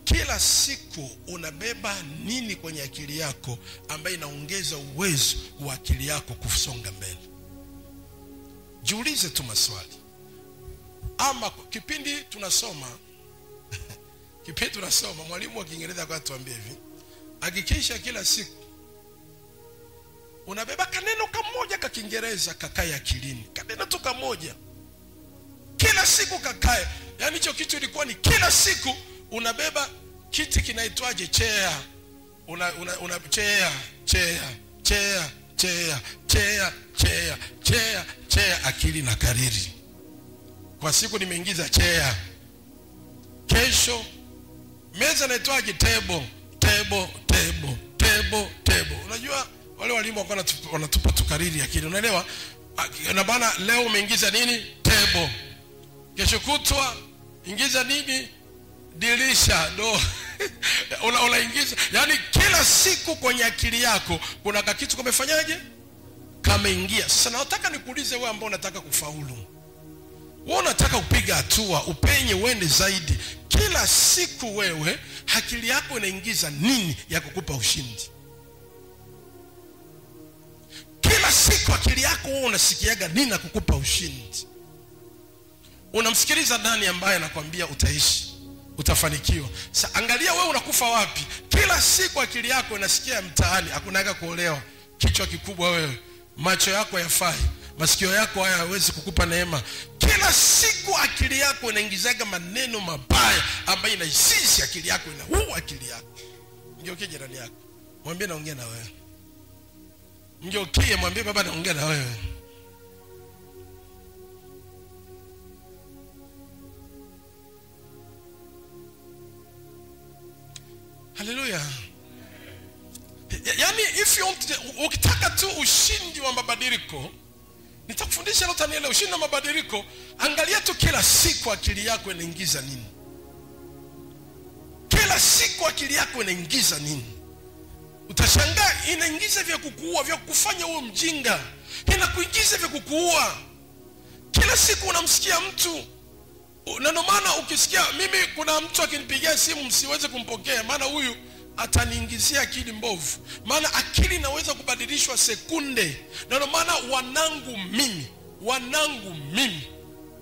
kila siku unabeba nini kwenye akili yako ambayo inaongeza uwezo wa akili yako kusonga mbele? Jiulize tu maswali. Ama kipindi tunasoma mwalimu wa Kiingereza akatuambia hivi, hakikisha kila siku unabeba kaneno kamoja ka Kiingereza kakae akilini. Kaneno tu kamoja kila siku kakae. Yaani hicho kitu ilikuwa ni kila siku unabeba kiti kinaitwaje? Chair. Una chair, akili na kariri. Kwa siku nimeingiza chair. Kesho Meza inaitwaje? Table. Unajua wale walimu wanatupa tukariri akili, unaelewa? Na bana, leo umeingiza nini? Table. Kesho kutwa ingiza nini? Dirisha, do. Unaingiza, yani kila siku kwenye akili yako kuna kitu kamefanyaje? Kameingia. Sasa nataka nikuulize wewe ambao unataka kufaulu, wewe unataka kupiga hatua, upenye uende zaidi, kila siku wewe akili yako inaingiza nini ya kukupa ushindi? Kila siku akili yako wewe unasikiaga nini na kukupa ushindi? Unamsikiliza nani ambaye anakuambia utaishi, utafanikiwa? Sasa angalia wewe unakufa wapi. Kila siku akili yako inasikia mtaani hakunaga kuolewa, kichwa kikubwa wewe, macho yako hayafai, masikio yako hayawezi kukupa neema. Kila siku akili yako inaingizaga maneno mabaya ambayo inaisisi akili yako, inaua akili yako. Ngeukie jirani yako, mwambie naongea na wewe. Ngeukie mwambie baba naongea na wewe. Haleluya. Yani ukitaka tu ushindi wa mabadiliko, nitakufundisha leo tanielewa ushindi wa mabadiliko. Angalia tu kila siku akili yako inaingiza nini. Kila siku akili yako inaingiza nini. Utashangaa inaingiza vya kukuua, vya kufanya uwe mjinga. Inakuingiza vya kukuua. Kila siku unamsikia mtu, na ndio maana ukisikia mimi kuna mtu akinipigia simu msiweze kumpokea, maana huyu ataniingizia akili mbovu. Maana akili inaweza kubadilishwa sekunde. Na ndio maana wanangu mimi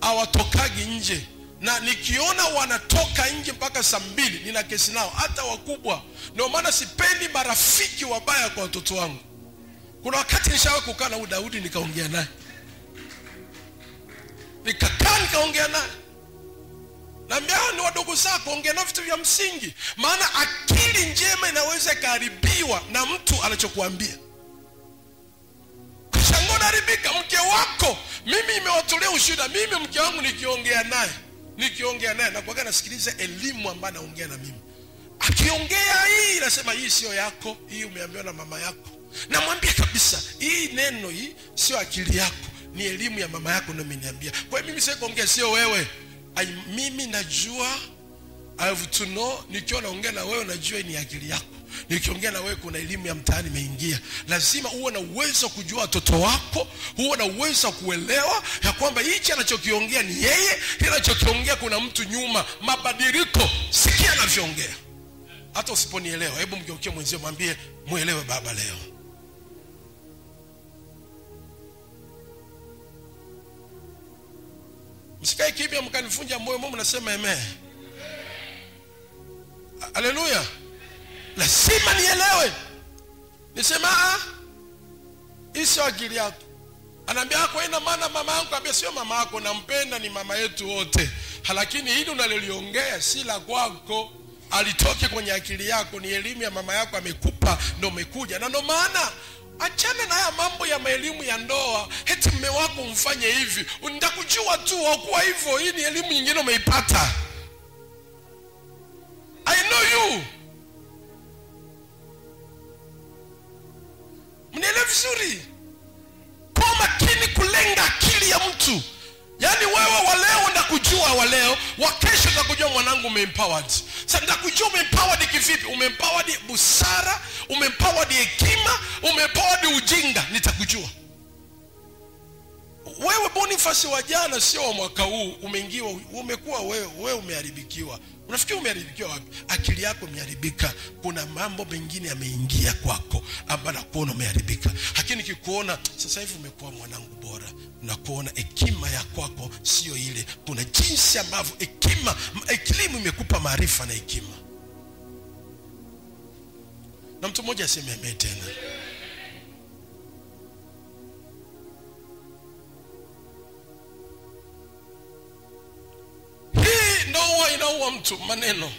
hawatokagi nje, na nikiona wanatoka nje mpaka saa 2 nina kesi nao, hata wakubwa. Ndio maana sipendi marafiki wabaya kwa watoto wangu. Kuna wakati nishawahi kukaa na Daudi nikaongea naye, nikaongea naye, naambia ni wadogo zako, ongea nao vitu vya msingi. Maana akili njema inaweza kuharibiwa na mtu anachokuambia. Kushangaa haribika mke wako. Mimi nimewatolea ushuhuda, mimi mke wangu nikiongea naye na kwa gani nasikiliza elimu ambayo anaongea na mimi. Akiongea hii nasema hii sio yako, hii umeambiwa na mama yako. Namwambia kabisa hii neno hii sio akili yako, ni elimu ya mama yako ndio ameniambia. Kwa hiyo mimi sasa kuongea sio wewe. Mimi najua, I have to know. Nikiwa naongea na wewe najua ni akili yako. Nikiongea na wewe kuna elimu ya mtaani imeingia. Lazima uwe na uwezo kujua watoto wako, uwe na uwezo kuelewa ya kwamba hichi anachokiongea ni yeye, anachokiongea kuna mtu nyuma. Mabadiliko, sikia anavyoongea. Hata usiponielewa, hebu mgeukie mwenzio mwambie muelewe baba leo. Msikae kimya mkanifunja moyo, mbona mnasema amen? Haleluya. Lazima nielewe. Nisema hii sio akili yako. Anaambia kwa ina maana mama yangu, anambia sio mama yako, nampenda, ni mama yetu wote. Lakini hili unaloliongea si la kwako, alitoke kwenye akili yako, ni elimu ya mama yako amekupa ndio umekuja. Na ndio maana achana na haya mambo ya elimu ya ndoa, eti mume wako mfanye hivi, nitakujua tu hakuwa hivyo. Hii ni elimu nyingine umeipata. I know you. Mnielewa vizuri? Kwa makini kulenga akili ya mtu. Yaani wewe wa leo ndakujua wa leo, wa kesho ndakujua mwanangu umeempowered. Sasa ndakujua umeempowered kivipi? Umeempowered busara, umeempowered hekima, umeempowered ujinga, nitakujua. Wewe Boniface wa jana sio wa mwaka huu, umeingiwa, umekuwa wewe umeharibikiwa. Unafikiri umeharibikiwa wapi? Akili yako imeharibika. Kuna mambo mengine yameingia kwako ambayo nakuona umeharibika. Lakini kikuona sasa hivi umekuwa mwanangu bora, nakuona hekima ya kwako sio ile. Kuna jinsi ambavyo elimu imekupa maarifa na hekima. Na mtu mmoja aseme amen tena. Hii ndio inaua mtu, maneno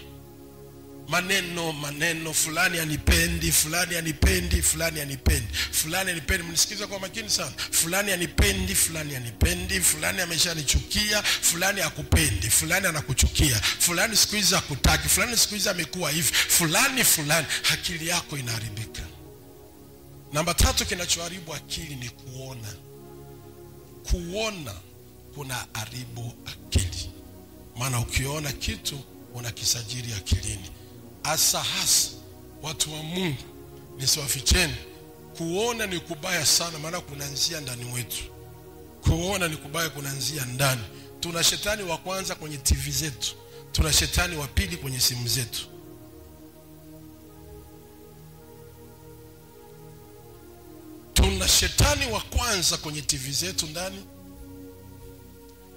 maneno fulani anipendi, fulani anipendi, fulani anipendi, fulani anipendi. Mnisikiza kwa makini sana. Fulani anipendi, fulani anipendi, fulani ameshanichukia, fulani akupendi, fulani anakuchukia, fulani siku hizi hakutaki, fulani siku hizi amekuwa hivi, fulani. Akili yako inaharibika. Namba 3 kinachoharibu akili ni kuona. Kuona kuna haribu akili. Maana ukiona kitu unakisajili akilini. Hasa watu wa Mungu, nisiwaficheni, kuona ni kubaya sana, maana kunaanzia ndani wetu. Kuona ni kubaya, kunaanzia ndani. Tuna shetani wa kwanza kwenye TV zetu, tuna shetani wa pili kwenye simu zetu. Tuna shetani wa kwanza kwenye TV zetu ndani,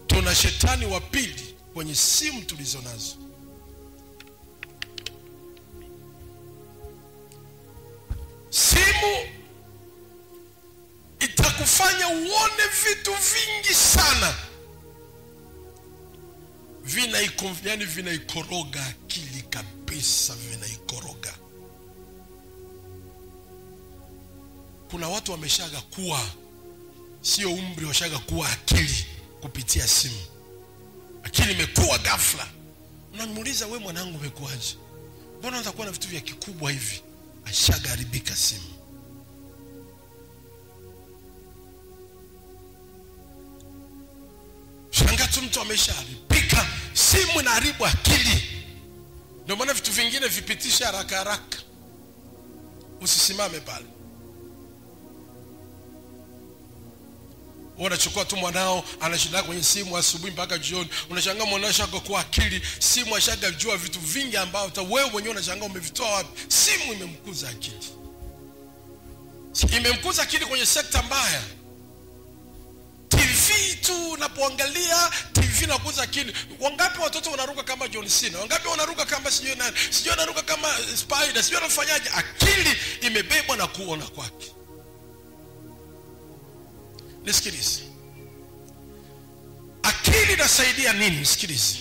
tuna shetani wa pili kwenye simu tulizo nazo. Simu itakufanya uone vitu vingi sana, vinaikoroga akili kabisa, vinaikoroga. Kuna watu wameshaga kuwa, sio umri, washaga kuwa akili kupitia simu. Akili imekuwa ghafla. Unamuuliza, wewe mwanangu umekuaje? Mbona unaanza kuwa na vitu vya kikubwa hivi? Ashagaribika simu. Shangazi, mtu ameshaharibika, simu inaharibu akili. Ndio maana vitu vingine vipitisha haraka. Usisimame pale. Unachukua tu mwanao anashinda kwenye simu asubuhi mpaka jioni. Unashangaa mwanao shaka kwa akili, simu ashagajua vitu vingi ambao hata wewe mwenyewe unashangaa umevitoa wapi. Simu imemkuza akili. Imemkuza akili kwenye sekta mbaya. TV tu unapoangalia TV inakuza akili. Wangapi watoto wanaruka kama John Cena? Wangapi wanaruka kama sijui nani? Sijui wanaruka kama Spider, sijui wanafanyaje? Akili imebebwa na kuona kwake. Nisikilize. Akili inasaidia nini? Nisikilize.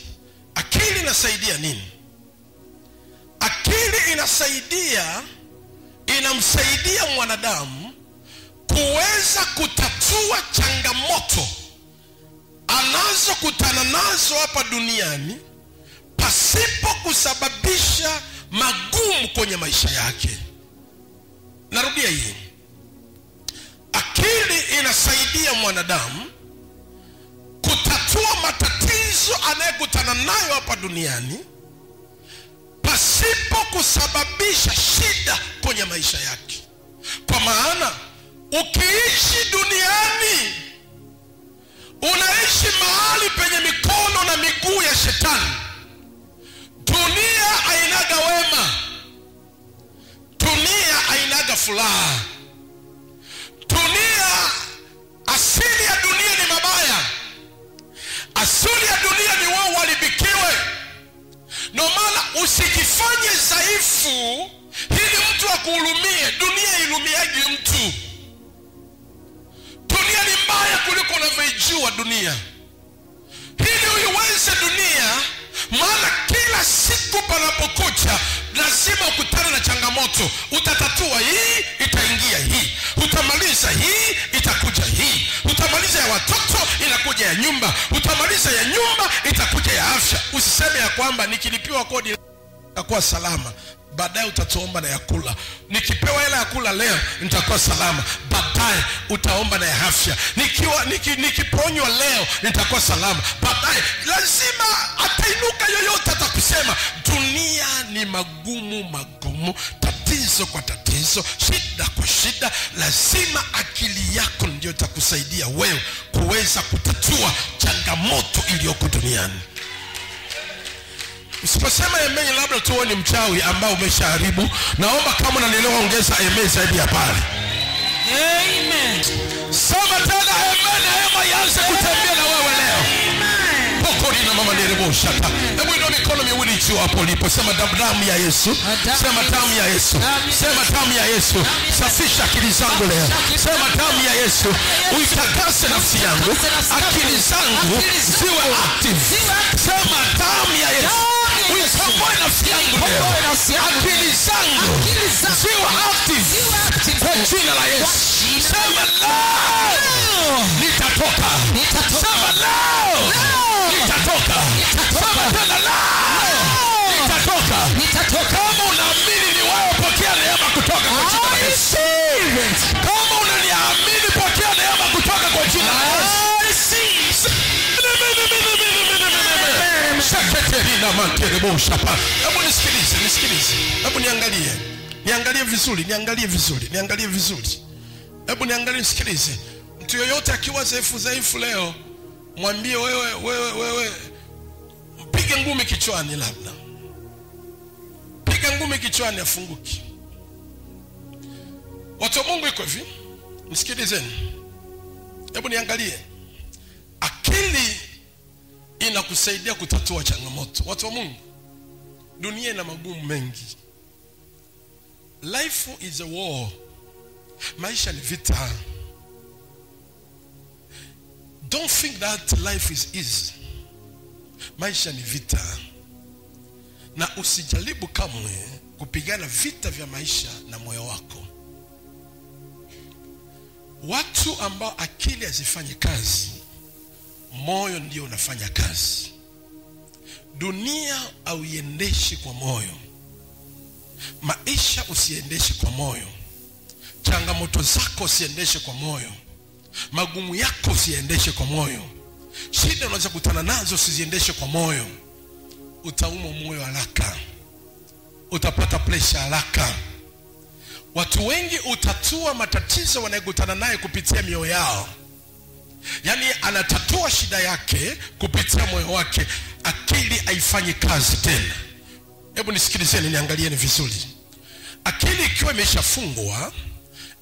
Akili inasaidia nini? Akili inamsaidia mwanadamu kuweza kutatua changamoto anazokutana nazo hapa duniani pasipo kusababisha magumu kwenye maisha yake. Narudia hii. Akili inasaidia mwanadamu kutatua matatizo anayokutana nayo hapa duniani pasipo kusababisha shida kwenye maisha yake. Kwa maana ukiishi duniani unaishi mahali penye mikono na miguu ya shetani. Dunia hainaga wema, dunia hainaga furaha. Dunia, asili ya dunia ni mabaya. Asili ya dunia ni wao walibikiwe. Ndio maana usijifanye dhaifu ili mtu akuhurumie. Dunia ilumiaji mtu. Dunia ni mbaya kuliko unavyojua dunia. Ili uiweze dunia, maana kila siku panapokucha lazima ukutane na changamoto. Utatatua hii, itaingia hii. Utamaliza hii, itakuja hii. Utamaliza ya watoto, inakuja ya nyumba. Utamaliza ya nyumba, itakuja ya afya. Usiseme ya kwamba nikilipiwa kodi nitakuwa salama, baadaye utatuomba na ya kula. Nikipewa hela ya kula leo nitakuwa salama, baadaye utaomba na ya afya. Nikiponywa leo nitakuwa salama, baadaye lazima atainuka yoyote atakusema. Dunia ni magumu, tatizo kwa tatizo, shida kwa shida. Lazima akili yako ndio itakusaidia wewe kuweza kutatua changamoto iliyoko duniani. Usiposema amen, labda tu ni mchawi ambao umeshaharibu. Naomba kama unanielewa ongeza amen zaidi ya pale. Amen. Sema tena amen, hema ianze kutembea na wewe leo. Amen. Pokoni na mama nderebo shaka. Hebu inua mikono miwili juu hapo ulipo. Sema damu ya Yesu. Sema damu ya Yesu. Sema damu ya Yesu. Safisha akili zangu leo. Sema damu ya Yesu. Uitakase nafsi yangu. Akili zangu ziwe active. Sema damu ya Yesu. uikomboe nafsi yangu leo. Akili zangu ziwe active kwa jina la Yesu. Sema leo nitatoka. Sema leo nitatoka. Sema tena leo nitatoka. Kama unaamini ni wewe, pokea neema kutoka kwa jina la Yesu. Kama unaniamini, pokea neema kutoka kwa jina la Yesu. Shakaterina manterebo shapa. Hebu nisikilize. Hebu niangalie vizuri. Hebu nisikilize. Mtu yoyote akiwa dhaifu leo, mwambie wewe mpige ngumi kichwani, labda piga ngumi kichwani afunguki. Watu wa Mungu iko hivi, nisikilizeni. Hebu niangalie. Akili inakusaidia kutatua changamoto. Watu wa Mungu, dunia ina magumu mengi. Life is a war. Maisha ni vita. Don't think that life is easy. Maisha ni vita. Na usijaribu kamwe kupigana vita vya maisha na moyo wako. Watu ambao akili hazifanyi kazi, moyo ndio unafanya kazi. Dunia hauiendeshi kwa moyo. Maisha usiendeshi kwa moyo. Changamoto zako usiendeshe kwa moyo. Magumu yako usiendeshe kwa moyo. Shida unaweza kutana nazo usiziendeshe kwa moyo. Utaumwa moyo haraka. Utapata pressure haraka. Watu wengi utatua matatizo wanayokutana naye kupitia mioyo yao. Yaani anatatua shida yake kupitia moyo wake. Akili haifanyi kazi tena. Hebu nisikilizeni, niangalieni vizuri. Akili ikiwa imeshafungwa,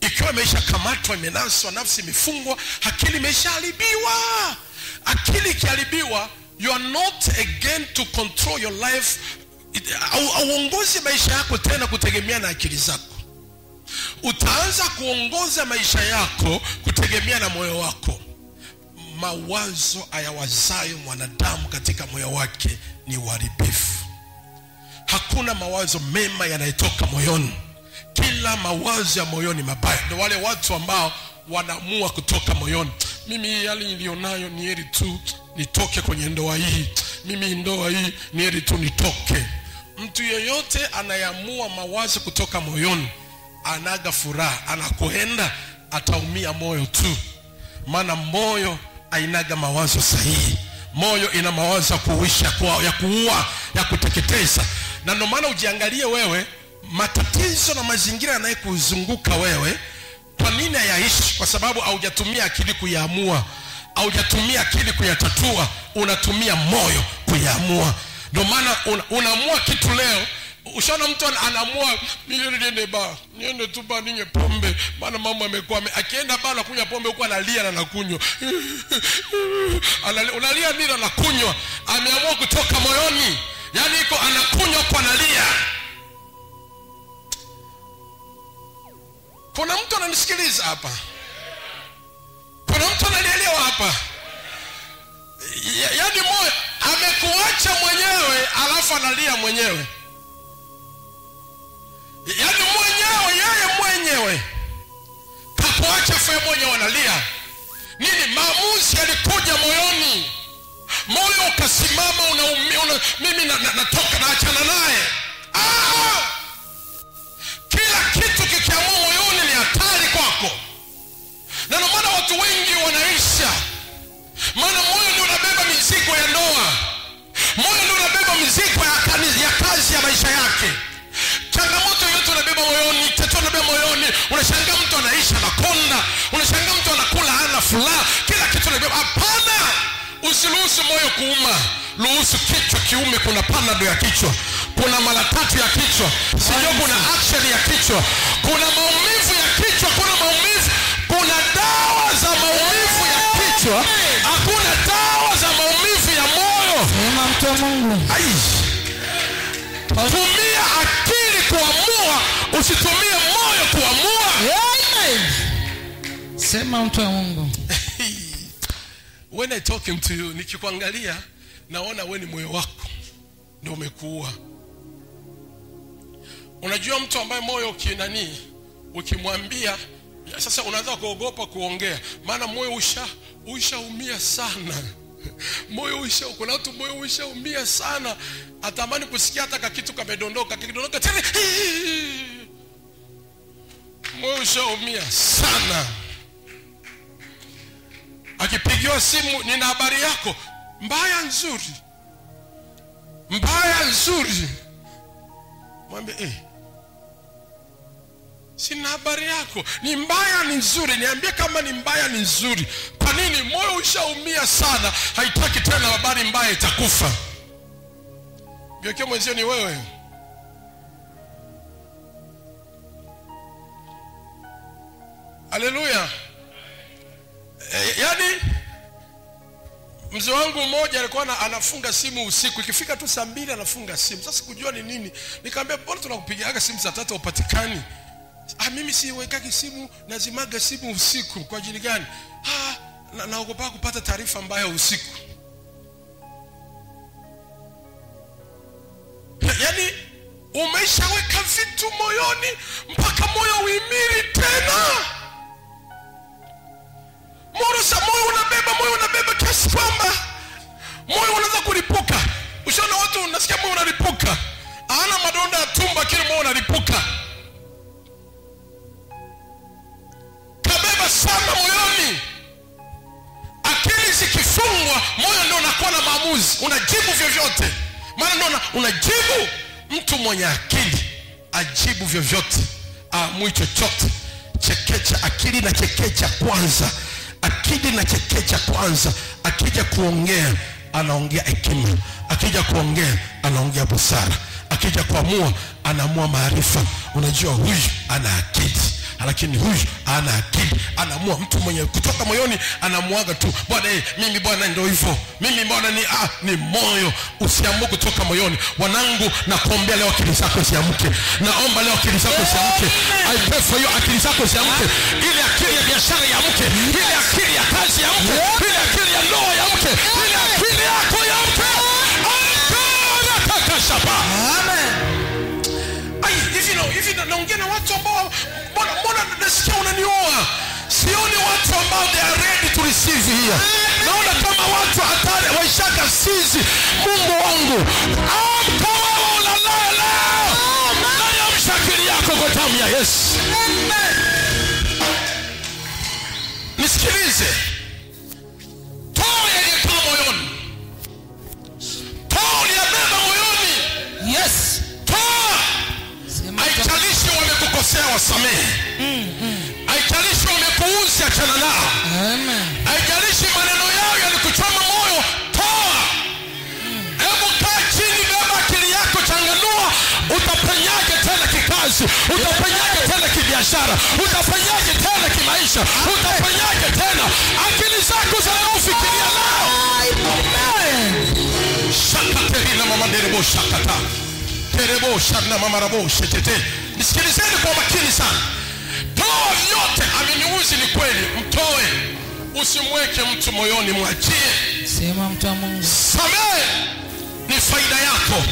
ikiwa imeshakamatwa, imenaswa, nafsi imefungwa, akili imeshaharibiwa. Akili ikiharibiwa, you are not again to control your life. Auongozi maisha yako tena kutegemea na akili zako. Utaanza kuongoza maisha yako kutegemea na moyo wako. Mawazo ayawazayo mwanadamu katika moyo wake ni uharibifu. Hakuna mawazo mema yanayotoka moyoni. Kila mawazo ya moyoni mabaya. Ndio wale watu ambao wanaamua kutoka moyoni. Mimi hali nilionayo ni heri tu nitoke kwenye ndoa hii. Mimi ndoa hii ni heri tu nitoke. Mtu yeyote anayeamua mawazo kutoka moyoni anaga furaha. Anakoenda ataumia moyo tu. Maana moyo hainaga mawazo sahihi. Moyo ina mawazo ya kuisha, ya kuua, ya kuteketeza. Na ndio maana ujiangalie wewe, matatizo na mazingira yanayokuzunguka wewe, kwa nini hayaishi? Kwa sababu haujatumia akili kuyaamua, haujatumia akili kuyatatua, unatumia moyo kuyaamua. Ndio maana unaamua kitu leo. Ushaona mtu anaamua niende tu ba ninye pombe, maana mama amekuwa akienda bala kunywa pombe huko analia na nakunywa. Unalia nini na nakunywa? Ameamua kutoka moyoni. Yaani iko anakunywa kwa analia. Kuna mtu ananisikiliza hapa? Kuna mtu ananielewa hapa? Yaani moyo amekuacha mwenyewe alafu analia mwenyewe. Yaani yeye mwenyewe kakuacha faya mwenyewe analia. Nini? Maamuzi yalikuja moyoni. Moyo ukasimama, mimi natoka, naachana naye. Kila kitu kikiamua moyoni ni hatari kwako. Na ndio maana watu wengi wanaisha. Maana moyo ndio unabeba mizigo ya ndoa. Moyo ndio unabeba mizigo ya kazi ya maisha yake. Changamoto yote unabeba moyoni, tatizo unabeba moyoni. Unashangaa mtu anaisha na konda, unashangaa mtu anakula hana furaha, kila kitu unabeba. Hapana, usiruhusu moyo kuuma. Ruhusu kichwa kiume. Kuna panado ya kichwa, kuna mara 3 ya kichwa, sio kuna action ya kichwa, kuna maumivu ya kichwa, kuna dawa za maumivu ya kichwa, hakuna dawa za maumivu ya moyo. Sema mtu wa Mungu. Tumia akili kuamua, usitumie moyo kuamua. Amen. Sema mtu wa Mungu. When I talking to you, nikikuangalia naona wewe ni moyo wako. ndio umekuua. Unajua mtu ambaye moyo ukinani ukimwambia sasa unaanza kuogopa kuongea, maana moyo ushaumia sana. Moyo kuna watu moyo ushaumia sana, atamani kusikia hata kitu kamedondoka, kikidondoka tena moyo ushaumia sana. Akipigiwa simu, nina habari yako, mbaya nzuri, mbaya nzuri, mwambie sina habari yako, ni mbaya ni nzuri, niambie kama ni mbaya ni nzuri. Kwa nini? Moyo ushaumia sana, haitaki tena habari mbaya, itakufa. Biokeo mwenzio ni wewe. Haleluya. Yani mzee wangu mmoja alikuwa anafunga simu usiku, ikifika tu saa 2 anafunga simu. Sasa kujua ni nini, nikamwambia bora tunakupigiaga simu saa 3 upatikani. Mimi siwekagi simu, nazimaga simu usiku. Kwa ajili gani? Naogopa kupata taarifa mbaya usiku. Yani umeshaweka vitu moyoni mpaka moyo uimiri tena. Moyo unabeba kiasi kwamba moyo unaanza kulipuka. Ushaona watu unasikia moyo unalipuka, hana madonda ya tumbo, kile moyo unalipuka. Kabeba sana moyoni. Akili zikifungwa, moyo ndio unakuwa na maamuzi, unajibu vyovyote. Maana ndio unajibu. Mtu mwenye akili ajibu vyovyote, aamui chochote. Chekecha akili na chekecha kwanza. Akili na chekecha kwanza. Akija kuongea anaongea hekima, akija kuongea anaongea busara, akija kuamua anaamua maarifa. Unajua huyu ana akili, lakini huyu ana akili, anaamua. Mtu mwenye kutoka moyoni anamuaga tu, bwana mimi bwana ndio hivyo, mimi bwana ni moyo. Usiamue kutoka moyoni. Wanangu, nakuombea leo akili zako ziamke. Naomba leo akili zako ziamke. I pray for you, akili zako ziamke. Ile akili ya biashara iamke, ile akili ya kazi iamke, ile akili ya ndoa iamke, ile akili yako iamke. Amen. Hivi naongea na watu ambao mbona nasikia unanioa. Sioni watu ambao they are ready to receive here. Naona kama watu hatari waishaka sisi. Mungu wangu, amka wewe unalala. Na yamshakili yako kwa damu ya Yesu. Nisikilize. Toa yaliyokaa moyoni. Toa yaliyobeba moyoni. Yes. Haijalishi wamekukosea, wasamehe. Haijalishi wamekuuzi, achana nao. Haijalishi maneno yao yalikuchoma moyo, toa. Hebu kaa chini, beba akili yako, changanua. Utafanyaje tena kikazi? Utafanyaje tena kibiashara? Utafanyaje tena kimaisha? Utafanyaje tena? Akili zako zinaofikiria nao. Shakaterina mama derebo shakata. Terebo sharna mama rabo shetete. Nisikilizeni kwa makini sana. Toa yote. Ameniuzi ni kweli, mtoe. Usimweke mtu moyoni, mwachie. Sema mtu wa Mungu. Samehe, ni faida yako.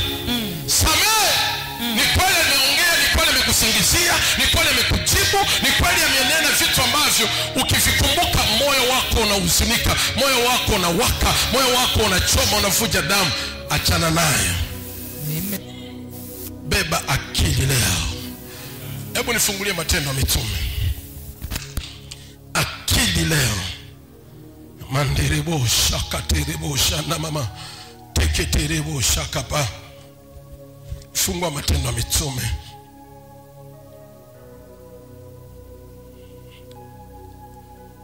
Samehe. Ni kweli ameongea, ni kweli amekusingizia, ni kweli amekujibu, ni kweli amenena vitu ambavyo ukivikumbuka moyo wako unahuzunika, moyo wako unawaka, moyo wako unachoma, unavuja damu. Achana nayo. Beba akili leo. Hebu nifungulie Matendo ya Mitume. Akili leo. Mandirebo shakaterebo shana mama teketerebo shakapa. Fungua Matendo ya Mitume.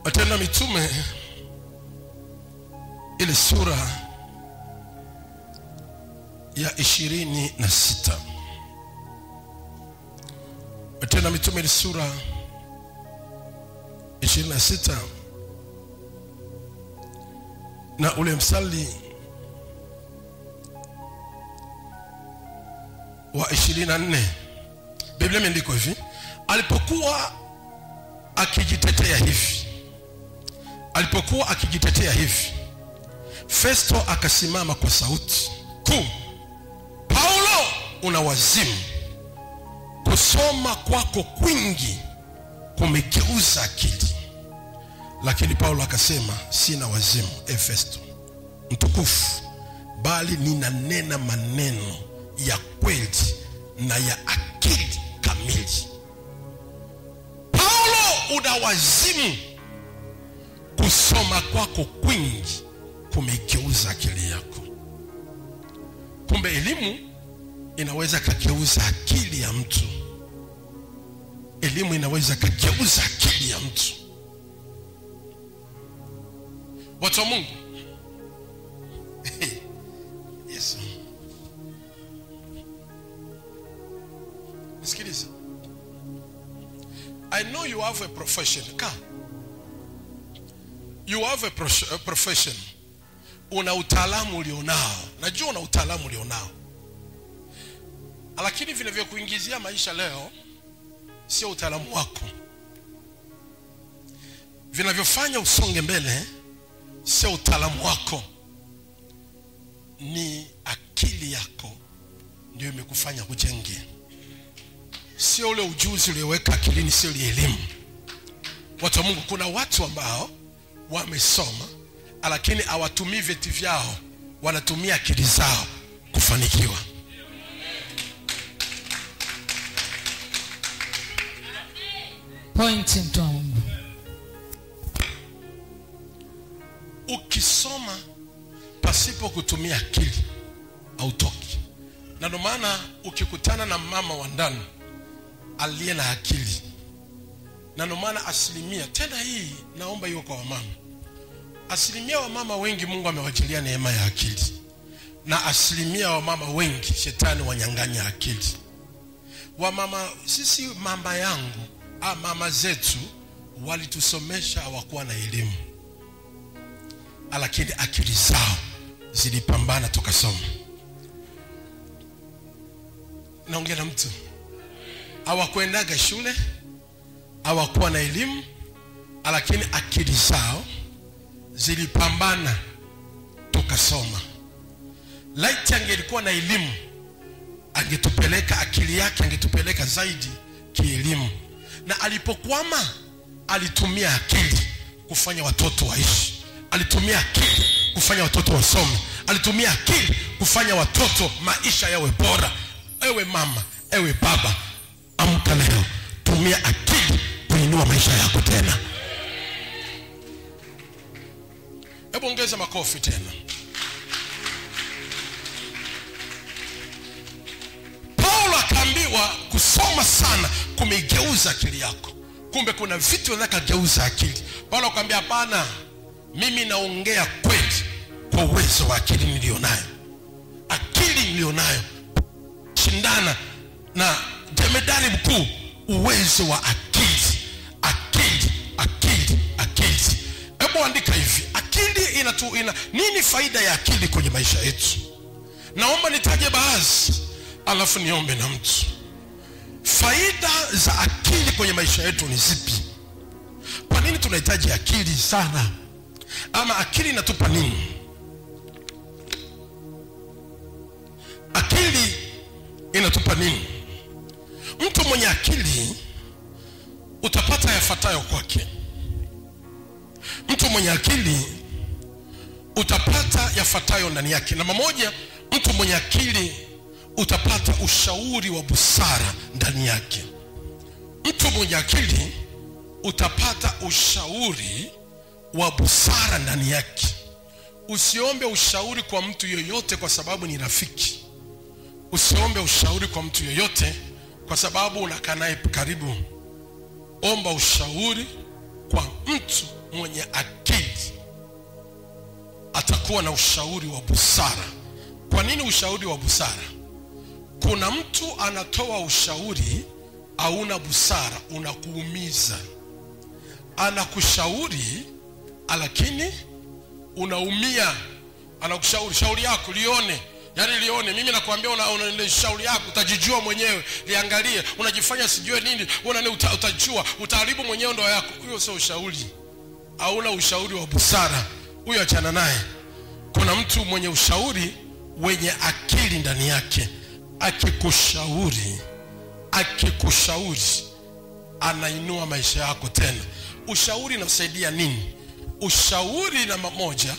Matendo ya Mitume ile sura ya 26. Matendo ya Mitume ile sura 26 na ule mstari wa 24. Biblia imeandikwa hivi: alipokuwa akijitetea hivi, Festo akasimama kwa sauti kuu una wazimu. Kusoma kwako kwingi kumegeuza akili. Lakini Paulo akasema sina wazimu, Efeso mtukufu, bali ninanena maneno ya kweli na ya akili kamili. Paulo, una wazimu. Kusoma kwako kwingi kumegeuza akili yako. Kumbe elimu inaweza kugeuza akili ya mtu. Elimu inaweza kugeuza akili ya mtu. Watu wa Mungu, yes. Nisikilize. I know you have a profession. You have a profession. Una utaalamu ulionao. Najua una utaalamu ulionao. Lakini vinavyokuingizia maisha leo sio utaalamu wako. Vinavyofanya usonge mbele sio utaalamu wako. Ni akili yako ndio imekufanya kujenge. Sio ule ujuzi ulioweka akilini, sio ile elimu. Watu wa Mungu, kuna watu ambao wamesoma lakini hawatumii vyeti vyao, wanatumia akili zao kufanikiwa. Point mtu wa Mungu. Ukisoma pasipo kutumia akili hautoki. Na ndio maana ukikutana na mama wa ndani aliye na akili, na ndio maana asilimia, tena hii naomba hiyo kwa wamama, asilimia wa mama wengi Mungu amewajalia neema ya akili, na asilimia wa mama wengi shetani wanyang'anya akili. Wa mama, sisi mama yangu, mama zetu walitusomesha, hawakuwa na elimu, lakini akili zao zilipambana tukasoma. Naongea na mtu. Hawakuendaga shule, hawakuwa na elimu, lakini akili zao zilipambana tukasoma. Laiti angelikuwa na elimu, angetupeleka, akili yake angetupeleka zaidi kielimu. Na alipokwama, alitumia akili kufanya watoto waishi. Alitumia akili kufanya watoto wasome. Alitumia akili kufanya watoto maisha yawe bora. Ewe mama, ewe baba, amka leo, tumia akili kuinua maisha yako tena. Hebu ongeza makofi tena. Paulo akaambiwa kusoma sana kumegeuza akili yako. Kumbe kuna vitu vinakageuza akili. Paulo akamwambia hapana, mimi naongea kweli kwa uwezo wa akili nilionayo. Akili nilionayo shindana na jemedari mkuu, uwezo wa akili. Akili. Hebu andika hivi, akili nini faida ya akili kwenye maisha yetu? Naomba nitaje baadhi, alafu niombe na mtu. Faida za akili kwenye maisha yetu ni zipi? Kwa nini tunahitaji akili sana? Ama akili inatupa nini? Akili inatupa nini? Mtu mwenye akili utapata yafuatayo kwake. Mtu mwenye akili utapata yafuatayo ndani yake. Namba moja, mtu mwenye akili utapata ushauri wa busara ndani yake. Mtu mwenye akili utapata ushauri wa busara ndani yake. Usiombe ushauri kwa mtu yoyote kwa sababu ni rafiki. Usiombe ushauri kwa mtu yoyote kwa sababu unakaa naye karibu. Omba ushauri kwa mtu mwenye akili. Atakuwa na ushauri wa busara. Kwa nini ushauri wa busara? Kuna mtu anatoa ushauri hauna busara, unakuumiza. Anakushauri lakini unaumia. Anakushauri, shauri yako lione. Yaani lione, mimi nakwambia una shauri yako, utajijua mwenyewe, liangalie, unajifanya sijue nini, utajua, utaharibu mwenyewe ndoa yako. Huyo sio ushauri. Hauna ushauri wa busara. Huyo achana naye. Kuna mtu mwenye ushauri wenye akili ndani yake. akikushauri anainua maisha yako tena. Ushauri unasaidia nini? Ushauri namba moja,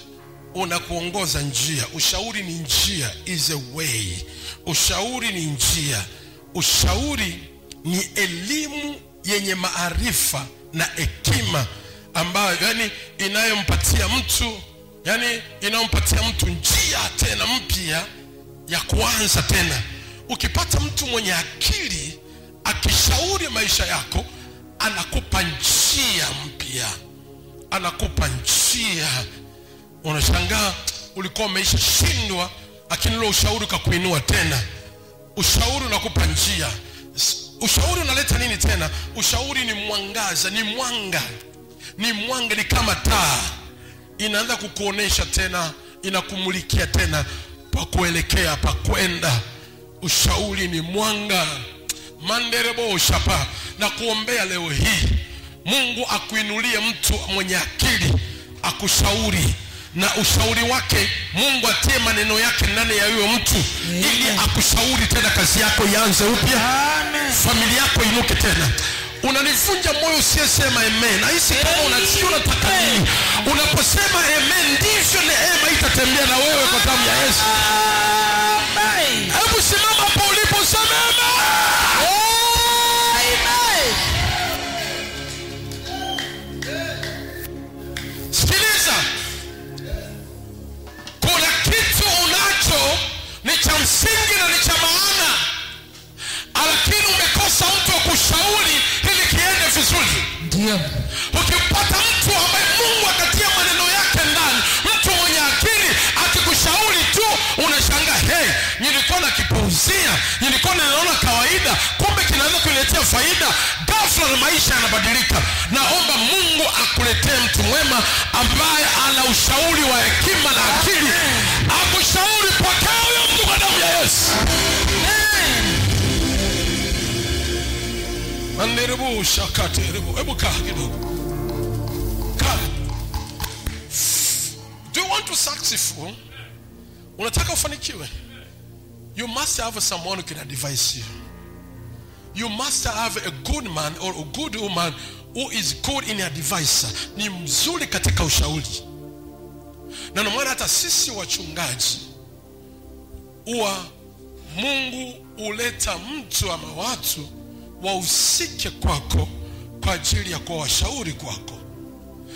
unakuongoza njia. Ushauri ni njia, is a way. Ushauri ni njia. Ushauri ni elimu yenye maarifa na hekima ambayo inayompatia mtu njia tena mpya ya kuanza tena. Ukipata mtu mwenye akili akishauri maisha yako, anakupa njia mpya, anakupa njia. Unashangaa ulikuwa umeisha shindwa, lakini ule ushauri ukakuinua tena. Ushauri unakupa njia. Ushauri unaleta nini tena? Ushauri ni mwangaza, ni mwanga, ni kama taa. Inaanza kukuonesha tena, inakumulikia tena pa kuelekea, pa kwenda. Ushauri ni mwanga. Manderebo shapa. Na kuombea leo hii, Mungu akuinulie mtu mwenye akili akushauri, na ushauri wake Mungu atie maneno yake ndani ya huyo mtu, ili akushauri tena, kazi yako ianze upya, familia yako inuke tena. Unanivunja moyo usiyesema amen. Nahisi kama unataka nini. Unaposema amen, ndivyo neema itatembea na wewe kwa damu ya Yesu. Hebu simama hapo ulipo, sema amen. Sikiliza. Kuna kitu unacho ni cha msingi na ni cha maana, lakini umekosa mtu wa kushauri ili kiende vizuri. Ndio. Ukipata mtu ambaye Mungu akatia maneno yake ndani, mtu mwenye akili akikushauri tu, unashangaa, nilikuwa nakipuuzia, nilikuwa naona kawaida, kumbe kinaweza kuletea faida. Ghafla maisha yanabadilika. Naomba Mungu akuletee mtu mwema ambaye ana ushauri wa hekima na akili, akushauri. Pokea huyo mtu kwa damu ya Yesu. Anderebu shakate rebu. Hebu kaa kidogo. Kaa. Do you want to successful? Unataka ufanikiwe? You must have someone who can advise you. You must have a good man or a good woman who is good in advice. Ni mzuri katika ushauri. Na ndio maana hata sisi wachungaji huwa Mungu huleta mtu ama watu wahusike kwako kwa ajili ya kuwashauri kwako.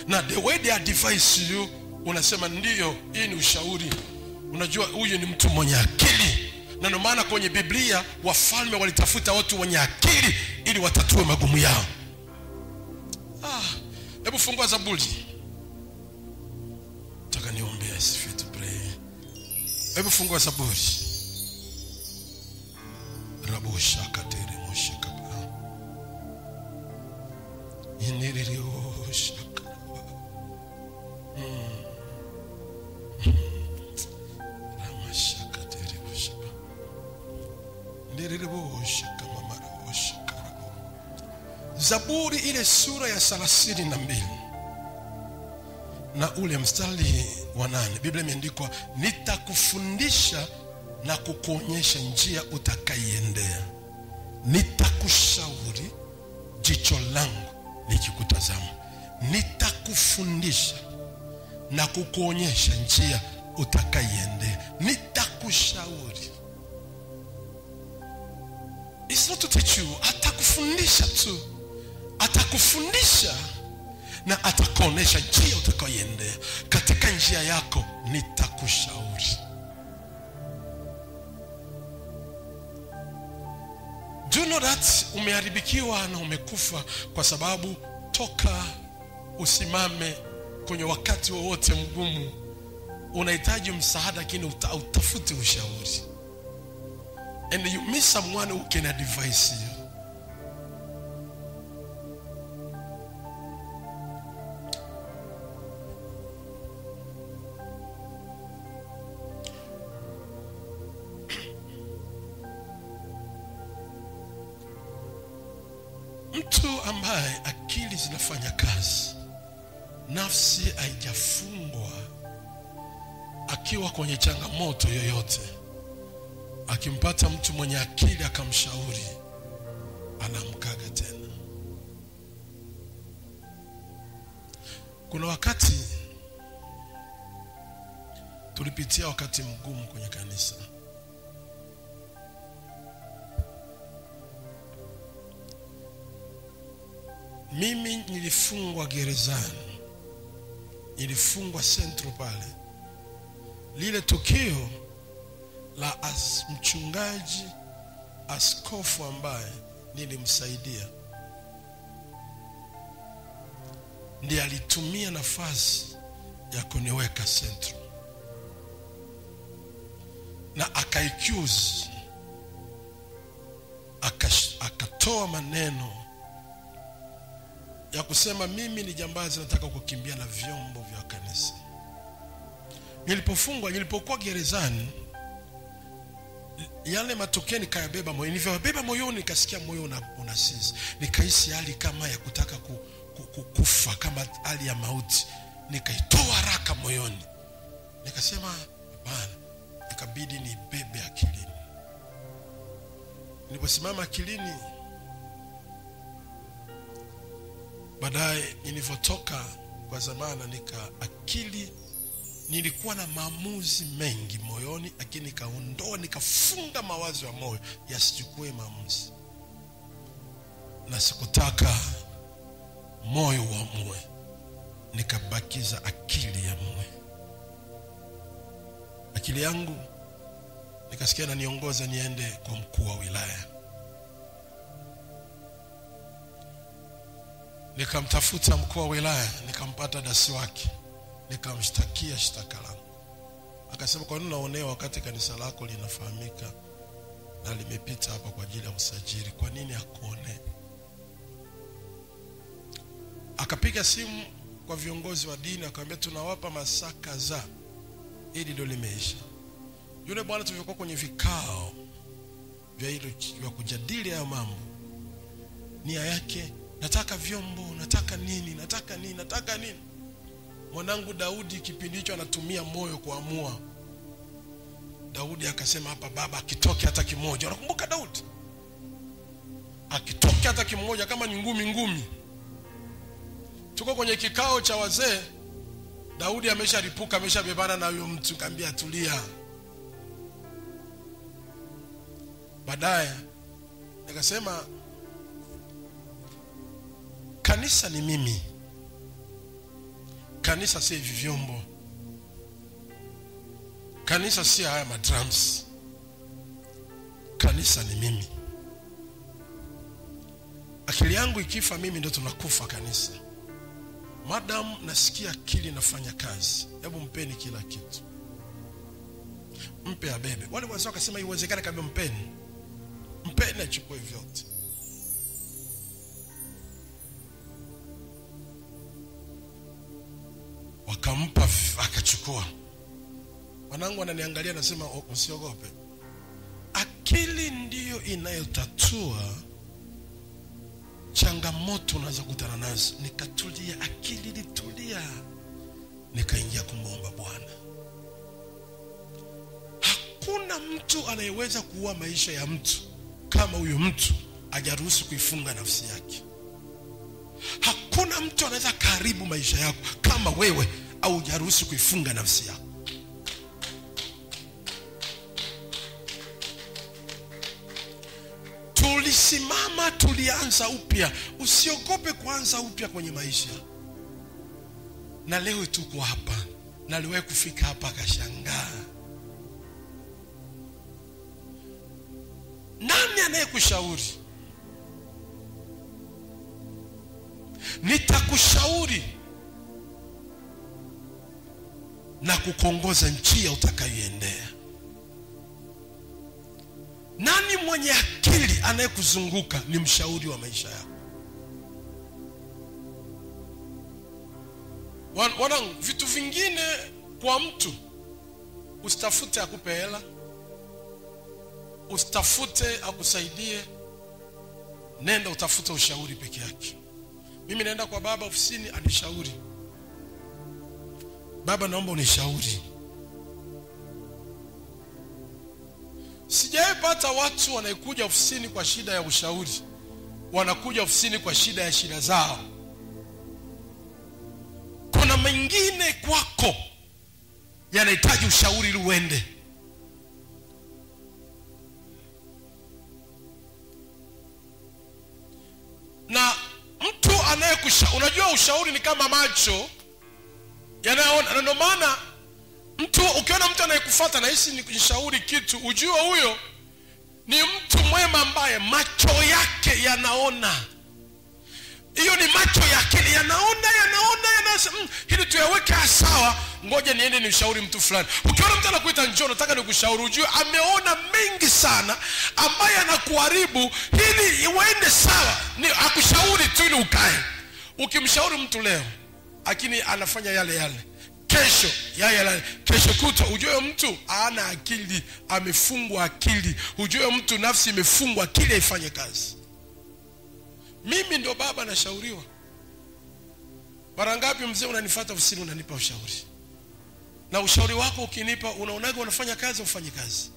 Na the way they advise you, unasema ndio, hii ni ushauri. Unajua huyu ni mtu mwenye akili. Na ndio maana kwenye Biblia wafalme walitafuta watu wenye akili ili watatue magumu yao. Hebu fungua Zaburi. Nataka niombe asifiwe to pray. Hebu fungua Zaburi. Rabosha katere moshika. Iniririo shaka. Ramashaka tere moshika. Ndiririo shaka mamara shaka. Zaburi ile sura ya 32 na ule mstari wa 8, Biblia imeandikwa, nitakufundisha na kukuonyesha njia utakaiendea. Nitakushauri jicho langu likikutazama. Nitakufundisha na kukuonyesha njia utakaiendea. Nitakushauri. It's not to teach you. Atakufundisha tu. Atakufundisha na atakuonyesha njia utakayoendea. Katika njia yako nitakushauri. Do you know that umeharibikiwa na umekufa kwa sababu toka usimame kwenye wakati wowote mgumu unahitaji msaada, lakini utafute ushauri. And you miss someone who can advise you. Mtu ambaye akili zinafanya kazi, nafsi haijafungwa, akiwa kwenye changamoto yoyote, akimpata mtu mwenye akili akamshauri, anamkaga tena. Kuna wakati tulipitia wakati mgumu kwenye kanisa. Mimi nilifungwa gerezani, nilifungwa Central pale. Lile tukio la mchungaji askofu ambaye nilimsaidia ndiye alitumia nafasi ya kuniweka Central, na akaicuse, akatoa maneno ya kusema mimi ni jambazi, nataka kukimbia na vyombo vya kanisa. Nilipokuwa gerezani, yale matokeo nikayabeba moyoni. Nilivyobeba moyoni nikasikia moyo unasisi. Nikahisi hali kama ya kutaka kufa, kama hali ya mauti. Nikaitoa haraka moyoni. Nikasema bana, ikabidi nibebe akilini. Niliposimama akilini, baadaye nilivyotoka kwa zamana akili, nilikuwa na maamuzi mengi moyoni, lakini nikaondoa, nikafunga mawazo ya moyo yasichukue maamuzi. Na sikutaka moyo uamue, nikabakiza akili ya moyo. Akili yangu nikasikia na niongoza niende kwa mkuu wa wilaya. Nikamtafuta mkuu wa wilaya, nikampata dasi wake, nikamshtakia shtaka langu. Akasema, kwa nini unaonewa wakati kanisa lako linafahamika na limepita hapa kwa ajili ya usajili? Kwa nini akuone? Akapiga simu kwa viongozi wa dini, akamwambia tunawapa masaa kadhaa ili ndio limeisha. Yule bwana tulikuwa kwenye vikao vya hilo vya kujadili hayo mambo, nia yake nataka vyombo, nataka nini. Mwanangu Daudi kipindi hicho anatumia moyo kuamua. Daudi akasema, hapa baba akitoke hata kimoja. Unakumbuka Daudi? Akitoke hata kimoja, kama ni ngumi. Tuko kwenye kikao cha wazee, Daudi amesharipuka, ameshabebana na huyo mtu, kaambia tulia. Baadaye nikasema, kanisa ni mimi. Kanisa si hivi vyombo. Kanisa si haya madrums. Kanisa ni mimi. Akili yangu ikifa, mimi ndio tunakufa kanisa. Madam nasikia akili nafanya kazi, hebu mpeni kila kitu. Mpe abebe. Wale wazee wakasema iwezekane, kaambia mpeni achukue vyote. Wakampa, akachukua. Mwanangu ananiangalia, anasema usiogope. Akili ndiyo inayotatua changamoto unaweza kukutana nazo. Nikatulia, akili ilitulia, nikaingia kumwomba Bwana. Hakuna mtu anayeweza kuua maisha ya mtu kama huyo mtu hajaruhusu kuifunga nafsi yake. Hakuna mtu anaweza karibu maisha yako kama wewe au hujaruhusu kuifunga nafsi yako. Tulisimama, tulianza upya. Usiogope kuanza upya kwenye maisha. Na leo tuko hapa, na aliwahi kufika hapa akashangaa. Nani anayekushauri? Nitakushauri na kukuongoza njia utakayoendea. Nani mwenye akili anayekuzunguka? Ni mshauri wa maisha yako. Wanangu, vitu vingine kwa mtu, usitafute akupe hela, usitafute akusaidie. Nenda utafute ushauri peke yake. Mimi naenda kwa baba ofisini, anishauri. Baba, naomba unishauri. Sijaipata watu wanaikuja ofisini kwa shida ya ushauri, wanakuja ofisini kwa shida ya shida zao. Kuna mengine kwako yanahitaji ushauri ili uende. Na mtu unajua ushauri ni kama macho yanayoona. Ndio maana ukiona mtu anayekufuata na hisi ni kushauri kitu, ujue huyo ni mtu mwema ambaye macho yake yanaona. Hiyo ni macho yake yanaona hili tuyaweke sawa, ngoja niende ni ushauri mtu fulani. Ukiona mtu anakuita njoo nataka nikushauri, ujue ameona mengi sana ambaye anakuharibu ili uende sawa, ni akushauri tu ili ukae. Ukimshauri mtu leo lakini anafanya yale kesho yale kesho kutwa, ujue mtu hana akili, amefungwa akili. Ujue mtu nafsi imefungwa akili haifanye kazi. Mimi ndio baba nashauriwa. Mara ngapi mzee unanifuata ofisini unanipa ushauri? Na ushauri wako ukinipa unaonaga unafanya kazi au ufanye kazi?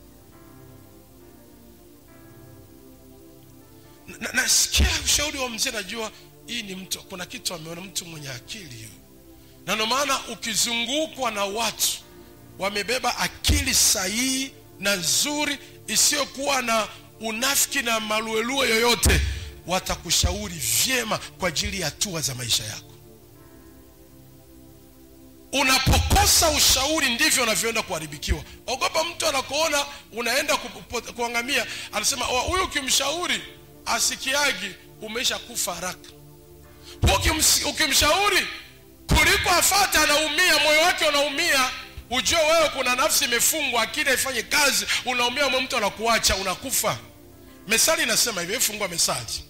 Nasikia ushauri wa mzee, najua hii ni mtu, kuna kitu ameona, mtu mwenye akili hiyo. Na ndio maana ukizungukwa na watu wamebeba akili sahihi na nzuri isiyokuwa na unafiki na maluelue yoyote, watakushauri vyema kwa ajili ya hatua za maisha yako. Unapokosa ushauri ndivyo unavyoenda kuharibikiwa. Ogopa mtu anakuona unaenda kuangamia, anasema huyu ukimshauri asikiagi, umesha kufa haraka. Ukimshauri kuliko afuata anaumia, moyo wake unaumia, ujue wewe kuna nafsi imefungwa, akili haifanye kazi, unaumia, mtu anakuacha, unakufa. Methali inasema hivi, fungua Methali.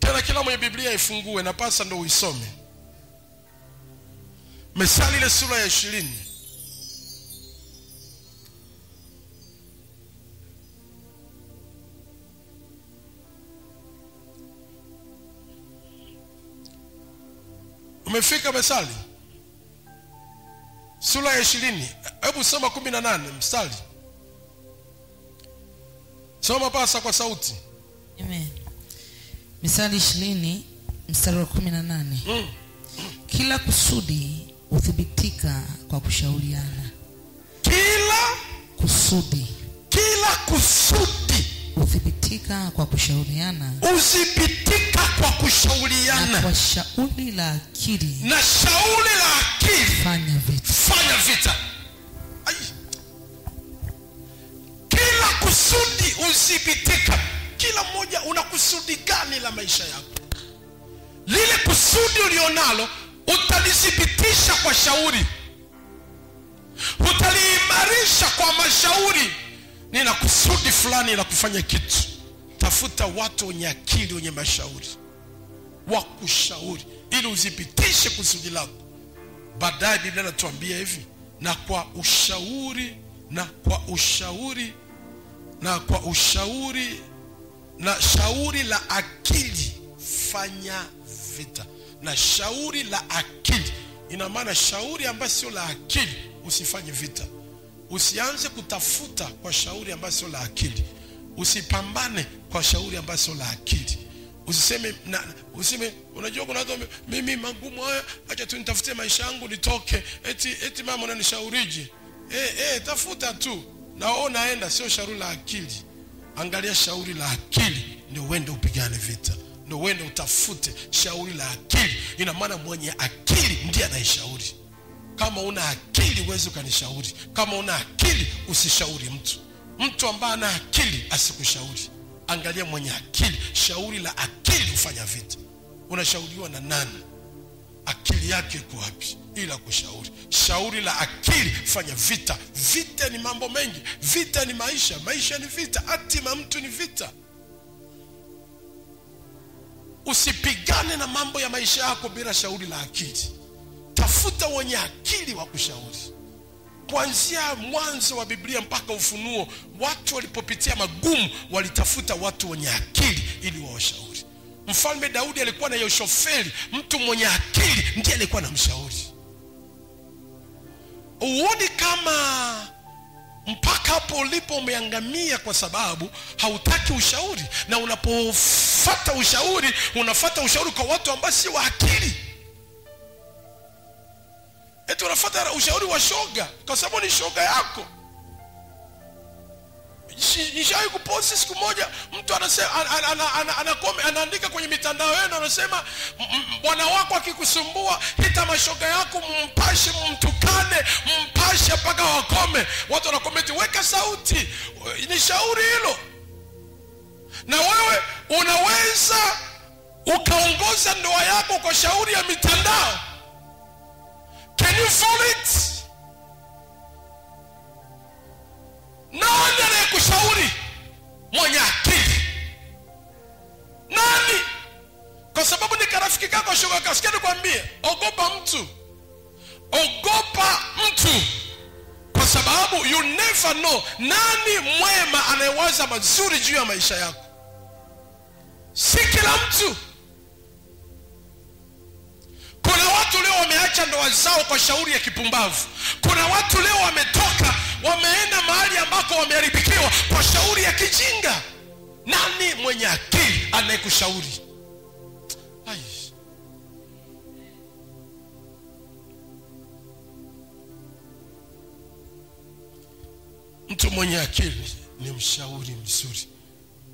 Tena kila mwenye Biblia ifungue, na pasa ndio uisome. Methali ile sura ya 20. Umefika Methali sura ya 20? Hebu soma 18 mstari. Soma pasa kwa sauti. Amen. Mithali 20 mstari wa 18. Kila kusudi uthibitika kwa kushauriana. Kila kusudi uthibitika kwa kushauriana. Uthibitika kwa kushauriana. Na kwa shauri la akili. Na shauri la akili. Fanya vita. Kila kusudi uthibitika. Kila mmoja una kusudi gani la maisha yako? Lile kusudi ulionalo utalithibitisha kwa shauri, utaliimarisha kwa mashauri. Nina kusudi fulani la kufanya kitu. Tafuta watu wenye akili, wenye mashauri wa kushauri ili uthibitishe kusudi lako. Baadaye Biblia inatuambia hivi, na kwa ushauri na shauri la akili fanya vita. Na shauri la akili ina maana shauri ambayo sio la akili usifanye vita. Usianze kutafuta kwa shauri ambayo sio la akili. Usipambane kwa shauri ambayo sio la akili. Usiseme unajua kuna watu mimi magumu haya, acha tu nitafutie maisha yangu nitoke. Eti mama unanishaurije? Tafuta tu. Na wewe unaenda, sio shauri la akili. Angalia shauri la akili ndio uende upigane vita. Ndio uende utafute shauri la akili. Ina maana mwenye akili ndiye anayeshauri. Kama una akili uweze ukanishauri. Kama una akili usishauri mtu. Mtu ambaye ana akili asikushauri. Angalia mwenye akili. Shauri la akili ufanya vita. Unashauriwa na nani? Akili yake iko wapi ila kushauri? Shauri la akili fanya vita. Vita ni mambo mengi. Vita ni maisha. Maisha ni vita. Hatima mtu ni vita. Usipigane na mambo ya maisha yako bila shauri la akili. Tafuta wenye akili wa kushauri. Kuanzia mwanzo wa Biblia mpaka Ufunuo, watu walipopitia magumu walitafuta watu wenye akili ili wawashauri. Mfalme Daudi alikuwa na Yehoshafeli, mtu mwenye akili ndiye alikuwa na mshauri. Uone kama mpaka hapo ulipo umeangamia, kwa sababu hautaki ushauri. Na unapofuata ushauri, unafuata ushauri kwa watu ambao si wa akili. Eti unafuata ushauri wa shoga kwa sababu ni shoga yako. Nishawahi kuposti siku moja, mtu anasema anaandika kwenye mitandao yenu, anasema bwana wako akikusumbua, hita mashoga yako, mpashe, mtukane, mpashe mpaka wakome. Watu wanakomenti, weka sauti. Ni shauri hilo. Na wewe unaweza ukaongoza ndoa yako kwa shauri ya mitandao. Can you follow it? Nani anayekushauri mwenye akili? Nani? Kwa sababu ni karafiki kako shoga kasikia nikwambie, ogopa mtu. Ogopa mtu. Kwa sababu you never know nani mwema anayewaza mazuri juu ya maisha yako. Si kila mtu. Kuna watu leo wameacha ndoa zao kwa shauri ya kipumbavu. Kuna watu leo wametoka, wameenda mahali ambako wameharibikiwa kwa shauri ya kijinga. Nani mwenye akili anayekushauri? Mtu mwenye akili ni mshauri mzuri.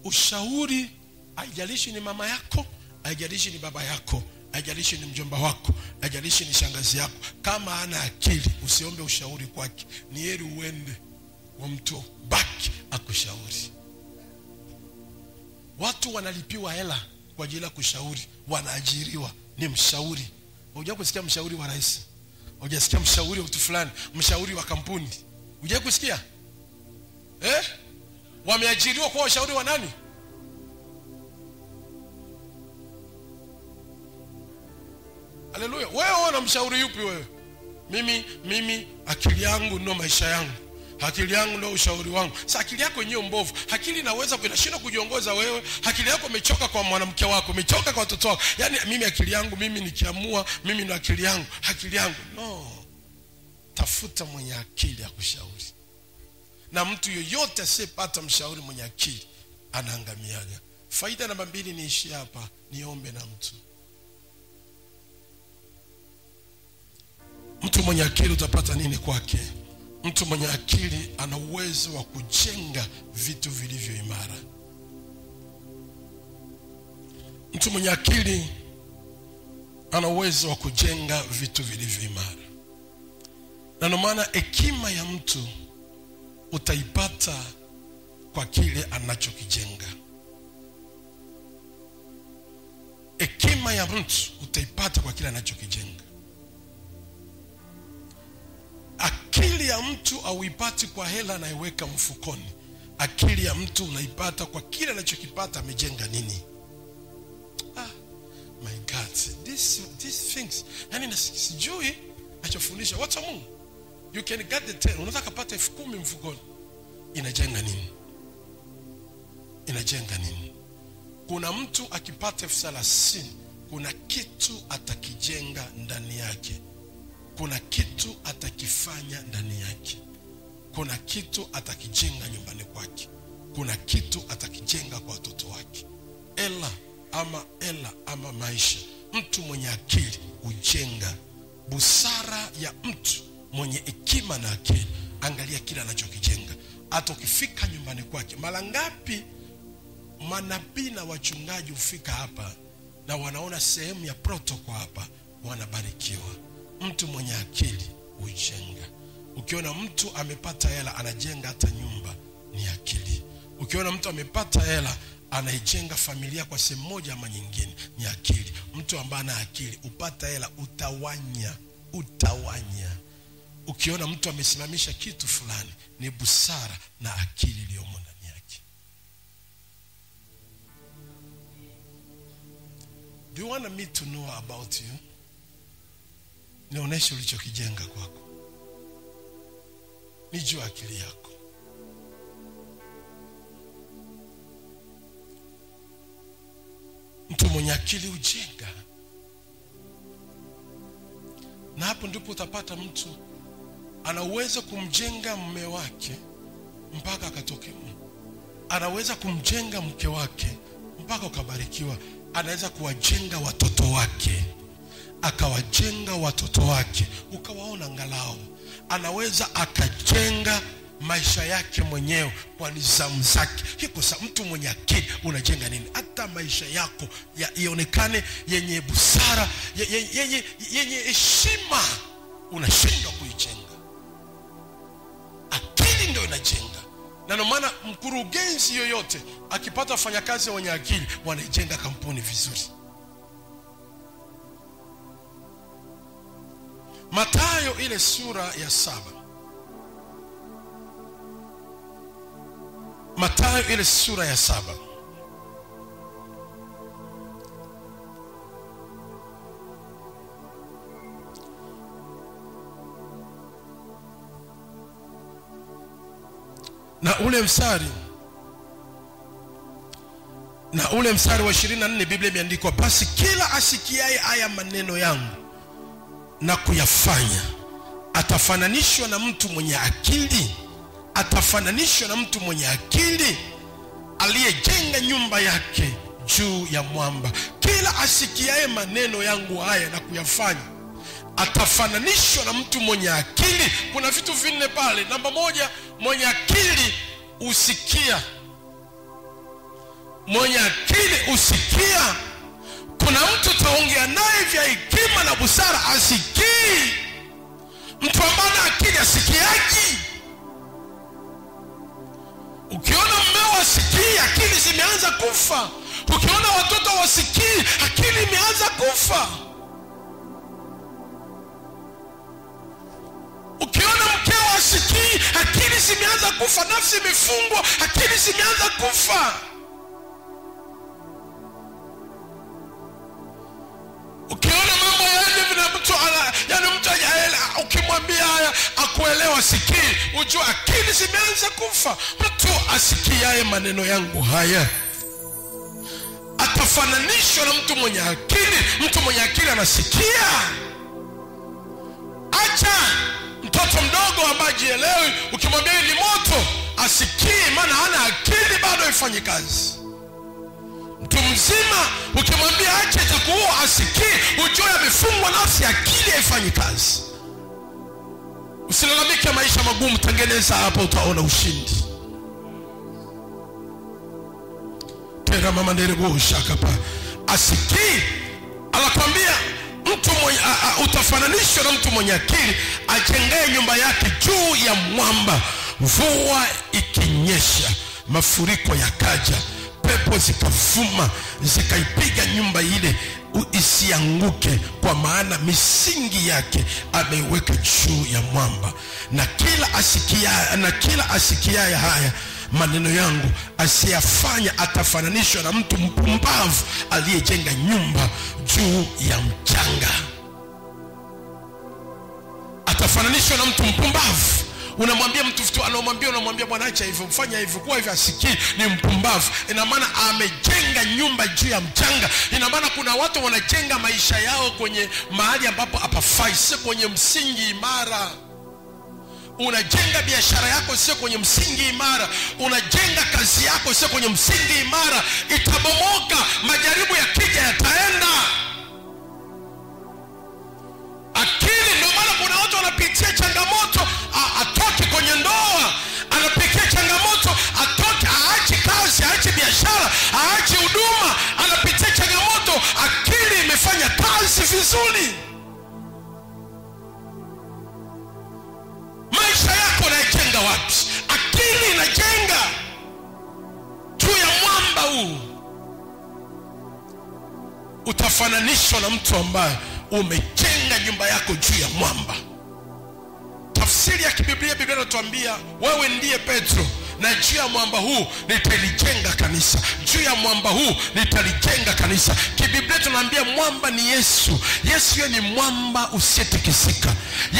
Ushauri, haijalishi ni mama yako, haijalishi ni baba yako, haijalishi ni mjomba wako, haijalishi ni shangazi yako, kama ana akili usiombe ushauri kwake. Ni heri uende wa mtu baki akushauri. Watu wanalipiwa hela kwa ajili ya kushauri, wanaajiriwa ni mshauri. Unajua kusikia mshauri wa rais? Unajisikia mshauri wa mtu fulani, mshauri wa kampuni? Unajua kusikia? Wameajiriwa kwa ushauri wa nani? Haleluya. Wewe una mshauri yupi wewe? Mimi akili yangu ndio maisha yangu. Akili yangu ndio ushauri wangu. Sasa akili yako yenyewe mbovu. Akili inaweza kunashinda kujiongoza wewe. Akili yako imechoka kwa mwanamke wako, imechoka kwa watoto wako. Yaani mimi akili yangu, mimi nikiamua, mimi na akili yangu. Akili yangu. No. Tafuta mwenye akili ya kushauri. Na mtu yoyote asiyepata mshauri mwenye akili anaangamiaga. Faida namba 2 niishi hapa, niombe na mtu. Mtu mwenye akili utapata nini kwake? Mtu mwenye akili ana uwezo wa kujenga vitu vilivyo imara. Mtu mwenye akili ana uwezo wa kujenga vitu vilivyo imara. Na ndio maana hekima ya mtu utaipata kwa kile anachokijenga. Hekima ya mtu utaipata kwa kile anachokijenga. Akili ya mtu hauipati kwa hela anaiweka mfukoni. Akili ya mtu unaipata kwa kile anachokipata amejenga nini. My God, these things. Yaani sijui achofundisha watu wa Mungu. You can get the 10. Unataka kupata 10,000 mfukoni. Inajenga nini? Inajenga nini? Kuna mtu akipata 30,000, kuna kitu atakijenga ndani yake. Kuna kitu atakifanya ndani yake. Kuna kitu atakijenga nyumbani kwake. Kuna kitu atakijenga kwa watoto wake. Ela ama maisha. Mtu mwenye akili hujenga. Busara ya mtu mwenye hekima na akili, angalia kile anachokijenga. Hata ukifika nyumbani kwake, mara ngapi manabii na wachungaji hufika hapa na wanaona sehemu ya protocol hapa, wanabarikiwa. Mtu mwenye akili hujenga. Ukiona mtu amepata hela anajenga hata nyumba, ni akili. Ukiona mtu amepata hela anaijenga familia kwa sehemu moja ama nyingine, ni akili. Mtu ambaye ana akili upata hela, utawanya. Ukiona mtu amesimamisha kitu fulani, ni busara na akili iliyomo ndani yake. Do you want me to know about you? Nionyeshe ulichokijenga kwako. Nijue akili yako. Mtu mwenye akili hujenga. Na hapo ndipo utapata mtu ana uwezo kumjenga mume wake, mpaka akatoke. Anaweza kumjenga mke wake mpaka ukabarikiwa. Anaweza kuwajenga watoto wake, akawajenga watoto wake ukawaona angalau. Anaweza akajenga maisha yake mwenyewe kwa nizamu zake. Hiko sa mtu mwenye akili unajenga nini? Hata maisha yako yaonekane yenye busara, yenye heshima, unashindwa kuijenga. Akili ndio inajenga. Na ndio maana mkurugenzi yoyote akipata wafanyakazi wenye akili, wanaijenga kampuni vizuri. Mathayo ile sura ya 7. Mathayo ile sura ya 7. Na ule mstari wa 24 Biblia imeandikwa, basi kila asikiaye haya maneno yangu na kuyafanya atafananishwa na mtu mwenye akili. Atafananishwa na mtu mwenye akili aliyejenga nyumba yake juu ya mwamba. Kila asikiaye maneno yangu haya na kuyafanya atafananishwa na mtu mwenye akili. Kuna vitu vinne pale. Namba 1, mwenye akili usikia. Mwenye akili usikia. Kuna mtu taongea naye vya hekima na busara, asikii. Mtu ambaye ana akili asikiaji. Ukiona mmeo asikii, akili zimeanza kufa. Ukiona watoto wasikii, akili imeanza kufa. Ukiona mkeo asikii, akili zimeanza kufa. Nafsi imefungwa, akili zimeanza kufa. Ukiona mambo yaende vina mtu ukimwambia haya akuelewa sikii, ujue akili zimeanza kufa. Mtu asikiaye maneno yangu haya atafananishwa na mtu mwenye akili. Mtu mwenye akili anasikia. Acha mtoto mdogo ambaye hajielewi, ukimwambia ni moto asikii, maana hana akili, bado haifanyi kazi. Mtu mzima ukimwambia acha itakuua, asikii, ujue amefungwa nafsi, akili haifanyi kazi. Usilalamike maisha magumu, tengeneza hapa, utaona ushindi. Tena mama nderego shakapa asikii. Anakuambia mtu mwenye utafananishwa na mtu mwenye akili ajengaye nyumba yake juu ya mwamba. Mvua ikinyesha, mafuriko yakaja, pepo zikavuma, zikaipiga nyumba ile isianguke, kwa maana misingi yake ameiweka juu ya mwamba. Na kila asikiaye haya maneno yangu asiyafanya atafananishwa na mtu mpumbavu aliyejenga nyumba juu ya mchanga. Atafananishwa na mtu mpumbavu. Unamwambia mtu unamwambia bwana acha hivyo, mfanya hivyo, kwa hivyo asikii, ni mpumbavu. Ina maana amejenga nyumba juu ya mchanga. Ina maana kuna watu wanajenga maisha yao kwenye mahali ambapo hapafai, sio kwenye msingi imara. Unajenga biashara yako sio kwenye msingi imara. Unajenga kazi yako sio kwenye msingi imara. Itabomoka, majaribu yakija yataenda. Akili, ndio maana kuna watu wanapitia changamoto, atoke kwenye ndoa, anapitia changamoto, atoke, aache kazi, aache biashara, aache huduma, anapitia changamoto, akili imefanya kazi vizuri. Maisha yako unajenga wapi? Akili inajenga juu ya mwamba huu. Utafananishwa na mtu ambaye umejenga nyumba yako juu ya mwamba. Tafsiri ya kibiblia, Biblia inatuambia wewe ndiye Petro, na juu ya mwamba huu nitalijenga kanisa. Juu ya mwamba huu nitalijenga kanisa. Kibiblia tunaambia mwamba ni Yesu. Yesu yeye ni mwamba usiyetikisika.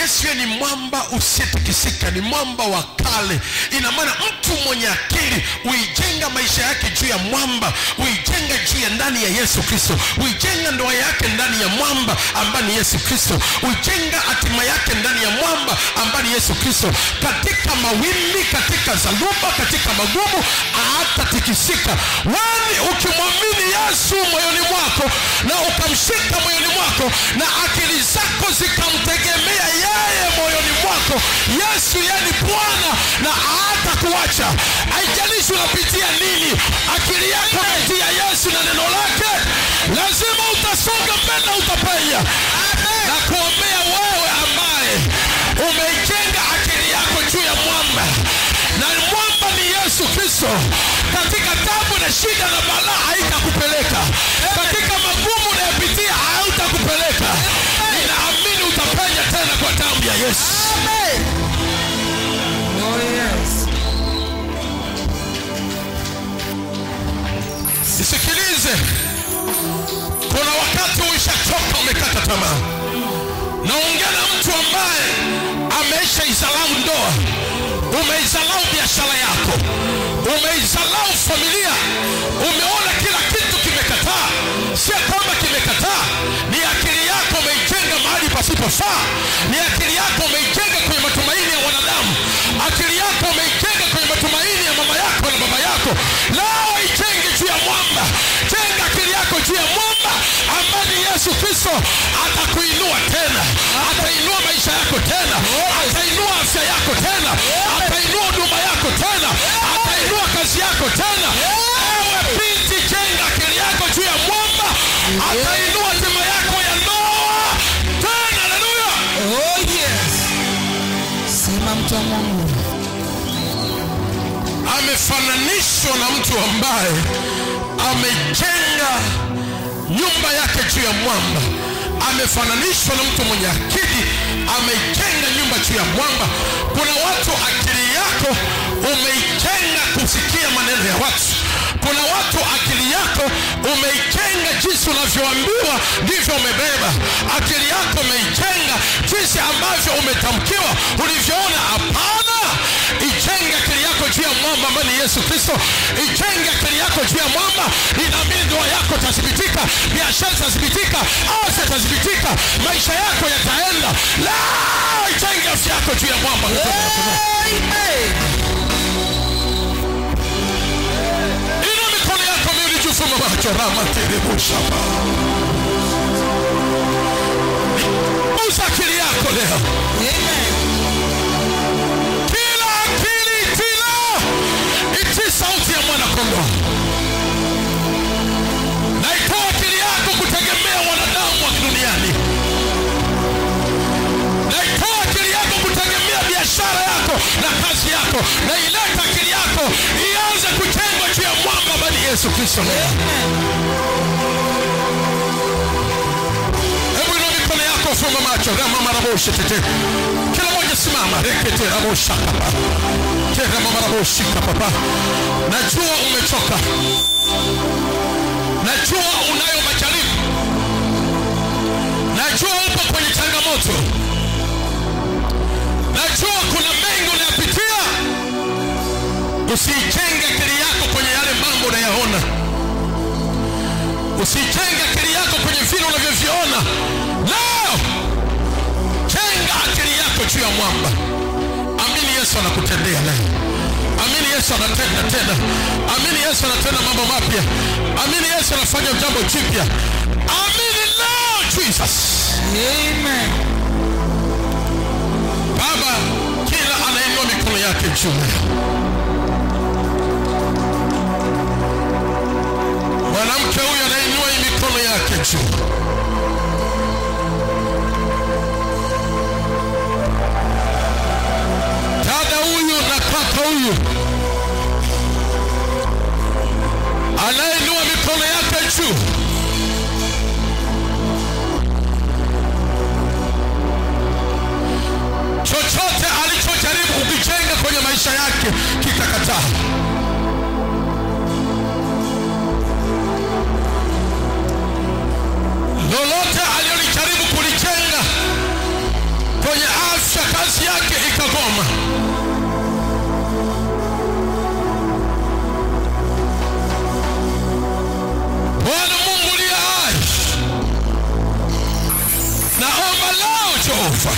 Yesu yeye ni mwamba usiyetikisika, ni mwamba wa kale. Ina maana mtu mwenye akili uijenga maisha yake juu ya mwamba, uijenga juu ya ndani ya Yesu Kristo, uijenga ndoa yake ndani ya mwamba ambaye ni Yesu Kristo, uijenga hatima yake ndani ya mwamba ambaye ni Yesu Kristo. Katika mawimbi, katika zaluba, katika magumu hatatikisika. Wewe ukimwamini Yesu moyoni mwako na ukamshika moyoni mwako na akili zako zikamtegemea yeye moyoni mwako, Yesu yeye ni Bwana na hatakuacha. Haijalishi unapitia nini, akili yako imetia Yesu na neno lake, lazima utasonga mbele, utapenya. Na kuombea wewe ambaye umeijenga akili yako juu ya mwamba, na mwamba ni Yesu Kristo. Katika tabu na shida na balaa haitakupeleka, katika magumu unayopitia haitakupeleka. Ninaamini utapenya tena kwa damu ya Yesu. Amen. Oh yes. Nisikilize, kuna wakati uishachoka, umekata tamaa. Naongea na mtu ambaye ameisha izalau ndoa, umeizalau biashara yako, umeizalau familia, umeona kila kitu kimekataa. Sio kwamba kimekataa, ni akili yako umeijenga mahali pasipofaa. Ni akili yako umeijenga kwenye matumaini ya wanadamu. Akili yako umeijenga kwenye matumaini ya mama yako na baba yako. Leo ijenge juu ya mwamba. Jenga akili yako juu ya mwamba ambaye ni Yesu Kristo. Atakuinua tena, atainua maisha yako tena, atainua afya yako tena, atainua huduma yako tena, atainua kazi yako tena. Ewe binti, jenga akili yako juu ya mwamba, atainua hatima yako ya ndoa tena. Haleluya. Oh yes. Sema mtu wa Mungu. Amefananishwa na mtu ambaye amejenga nyumba yake juu ya mwamba. Amefananishwa na mtu mwenye akili, amejenga nyumba juu ya mwamba. Kuna watu akili yako umeijenga kusikia maneno ya watu. Kuna watu akili yako umeijenga jinsi unavyoambiwa ndivyo umebeba. Akili yako umeijenga jinsi ambavyo umetamkiwa ulivyoona. Hapana, ijenge akili yako juu ya mwamba ambaye ni Yesu Kristo. Ijenge akili yako juu ya mwamba. Ninaamini ndoa yako itathibitika, biashara itathibitika, afya itathibitika, maisha yako yataenda. La, ijenge afya yako juu ya mwamba. Amen. Ina mikono yako miwili juu, funga macho. Rama terebo shaba. Usa akili yako leo. Amen. Kila akili tila iti sauti ya mwana kondoo. Na itoa akili yako kutegemea wanadamu wa duniani. Na itoa akili yako kutegemea biashara yako na kazi yako. Na ileta akili yako ianze kujengwa juu ya mwamba ambaye ni Yesu Kristo. Hebu inua mikono yako, funga macho. Rama maraboshe tete. Kila mmoja simama. Rekete rabosha papa. Rama maraboshi papa. Najua umechoka. Najua unayo majaribu. Najua upo kwenye changamoto. Najua kuna mengi unayapitia. Usijenge akili yako kwenye yale mambo unayaona. Usijenge akili yako kwenye vile unavyoviona. Leo jenga akili yako juu ya mwamba. Amini Yesu anakutendea leo. Amini Yesu anatenda tena. Amini Yesu anatenda mambo mapya. Amini Yesu anafanya jambo jipya. Amini leo Jesus. Amen. Baba, kila anainua mikono yake juu. Mwanamke huyu anainua mikono yake juu. Dada huyu na kaka huyu anainua mikono yake juu. Chochote alichojaribu kukijenga kwenye maisha yake kitakataa. Lolote alilojaribu kulijenga kwenye afya, kazi yake ikagoma. Bwana Mungu aliye hai, naomba leo Jehova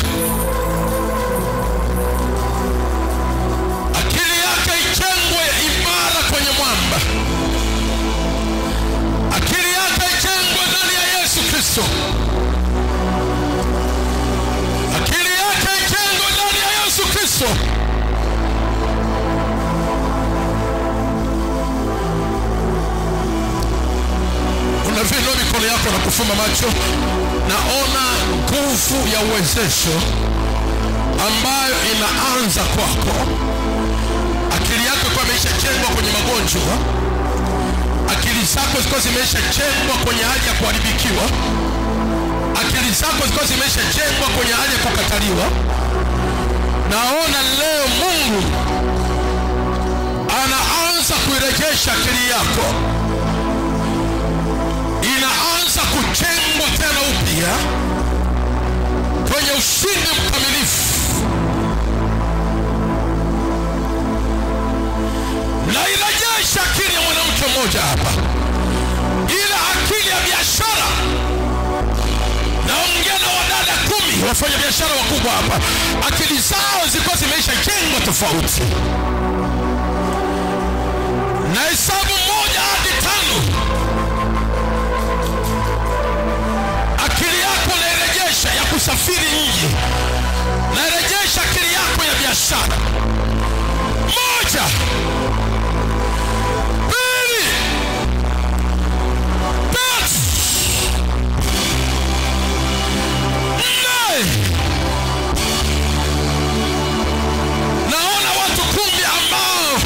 Kristo. Akili yake ijengwe ndani ya Yesu Kristo. Unavinua mikono yako na kufumba macho. Naona nguvu ya uwezesho ambayo inaanza kwako. Akili yako kwa imeshajengwa kwenye magonjwa. Akili zako ziko zimeshajengwa kwenye hali ya kuharibikiwa. Akili zako ziko zimeshajengwa kwenye hali ya kukataliwa. Naona leo Mungu anaanza kuirejesha akili yako. Inaanza kujengwa tena upya kwenye ushindi mkamilifu. Na irejesha akili ya mwanamke mmoja hapa. Ile akili ya biashara. Naongea na wadada 10 wafanya biashara wakubwa hapa. Akili zao zilikuwa zimeshajengwa tofauti. Na hesabu 1 hadi 5. Akili yako nairejesha ya kusafiri nje. Nairejesha akili yako ya biashara. 1, 2, 3, 4. Naona watu 10 ambao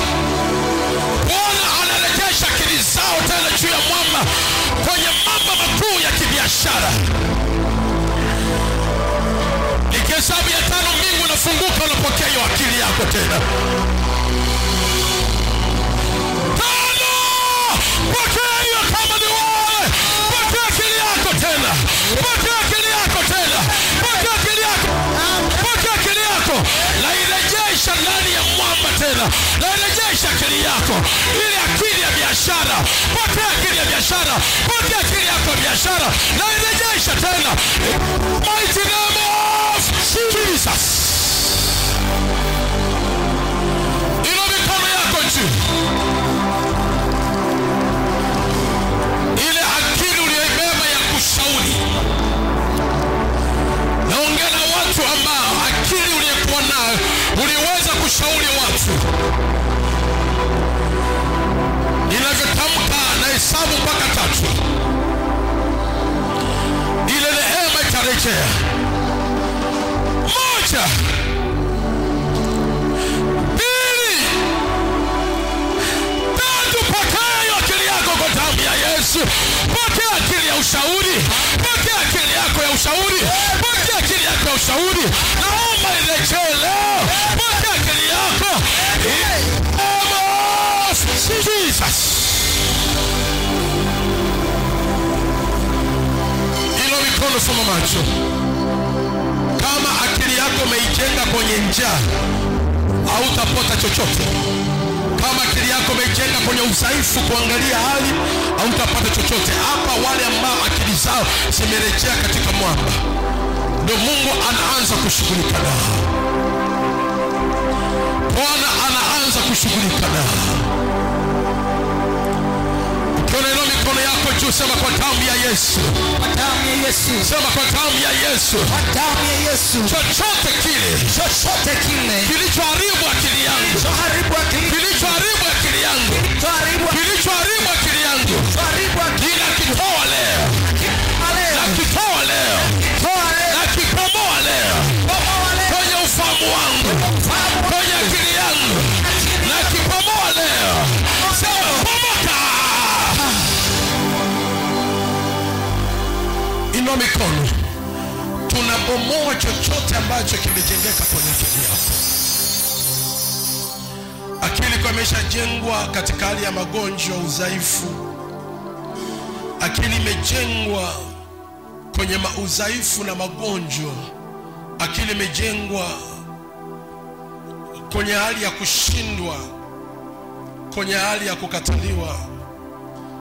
Bwana anarejesha akili zao tena juu ya mwamba kwenye mambo makuu ya kibiashara. Nikihesabu ya 5 mbingu inafunguka, unapokea hiyo akili yako tena. 5, pokea hiyo kama ni wewe. Pokea akili yako tena. Pokea akili yako tena. Pokea akili yako. Pokea akili yako. Na irejesha ndani ya mwamba tena. Na irejesha akili yako. Ile akili ya biashara. Pokea akili ya biashara. Pokea akili yako ya biashara. Na irejesha tena. Mighty name of Jesus. Ilo mikono yako juu. Ile akili uliyoibeba ya kushauri. Naongea na watu ambao akili uliyokuwa nayo uliweza kushauri watu. Ninavyotamka na hesabu mpaka 3. Ile neema itarejea. 1, 2, 3. Pokea hiyo akili yako kwa damu ya Yesu. Pokea akili ya ushauri. Pokea akili yako ya ushauri. Pokea akili yako ya ushauri. Naomba irejee leo. Pokea akili yako. Jesus. Ilo mikono, fumba macho. Kama akili yako umeijenga kwenye njaa, hautapata chochote. Kama akili yako umeijenga kwenye udhaifu, kuangalia hali, hautapata chochote. Hapa wale ambao akili zao zimerejea katika mwamba, ndio Mungu anaanza kushughulika nao. Bwana anaanza kushughulika nao. Ukiona ile mikono yako juu, sema kwa damu ya Yesu. Kwa damu ya Yesu. Sema kwa damu ya Yesu. Kwa damu ya Yesu. Chochote kile kilichoharibu akili yangu. Kilichoharibu akili. Kilichoharibu akili yangu. Kilichoharibu akili yangu. Ninakitoa leo. Nakitoa leo. Nakipomoa leo. Kwenye ufahamu wangu. Kwenye akili yangu. Nakipomoa leo. Sema pomoka. Inua mikono. Tunabomoa chochote ambacho kimejengeka kwenye akili yako. Akili kwa imeshajengwa katika hali ya magonjwa, udhaifu. Akili imejengwa kwenye udhaifu na magonjwa. Akili imejengwa kwenye hali ya kushindwa, kwenye hali ya kukataliwa.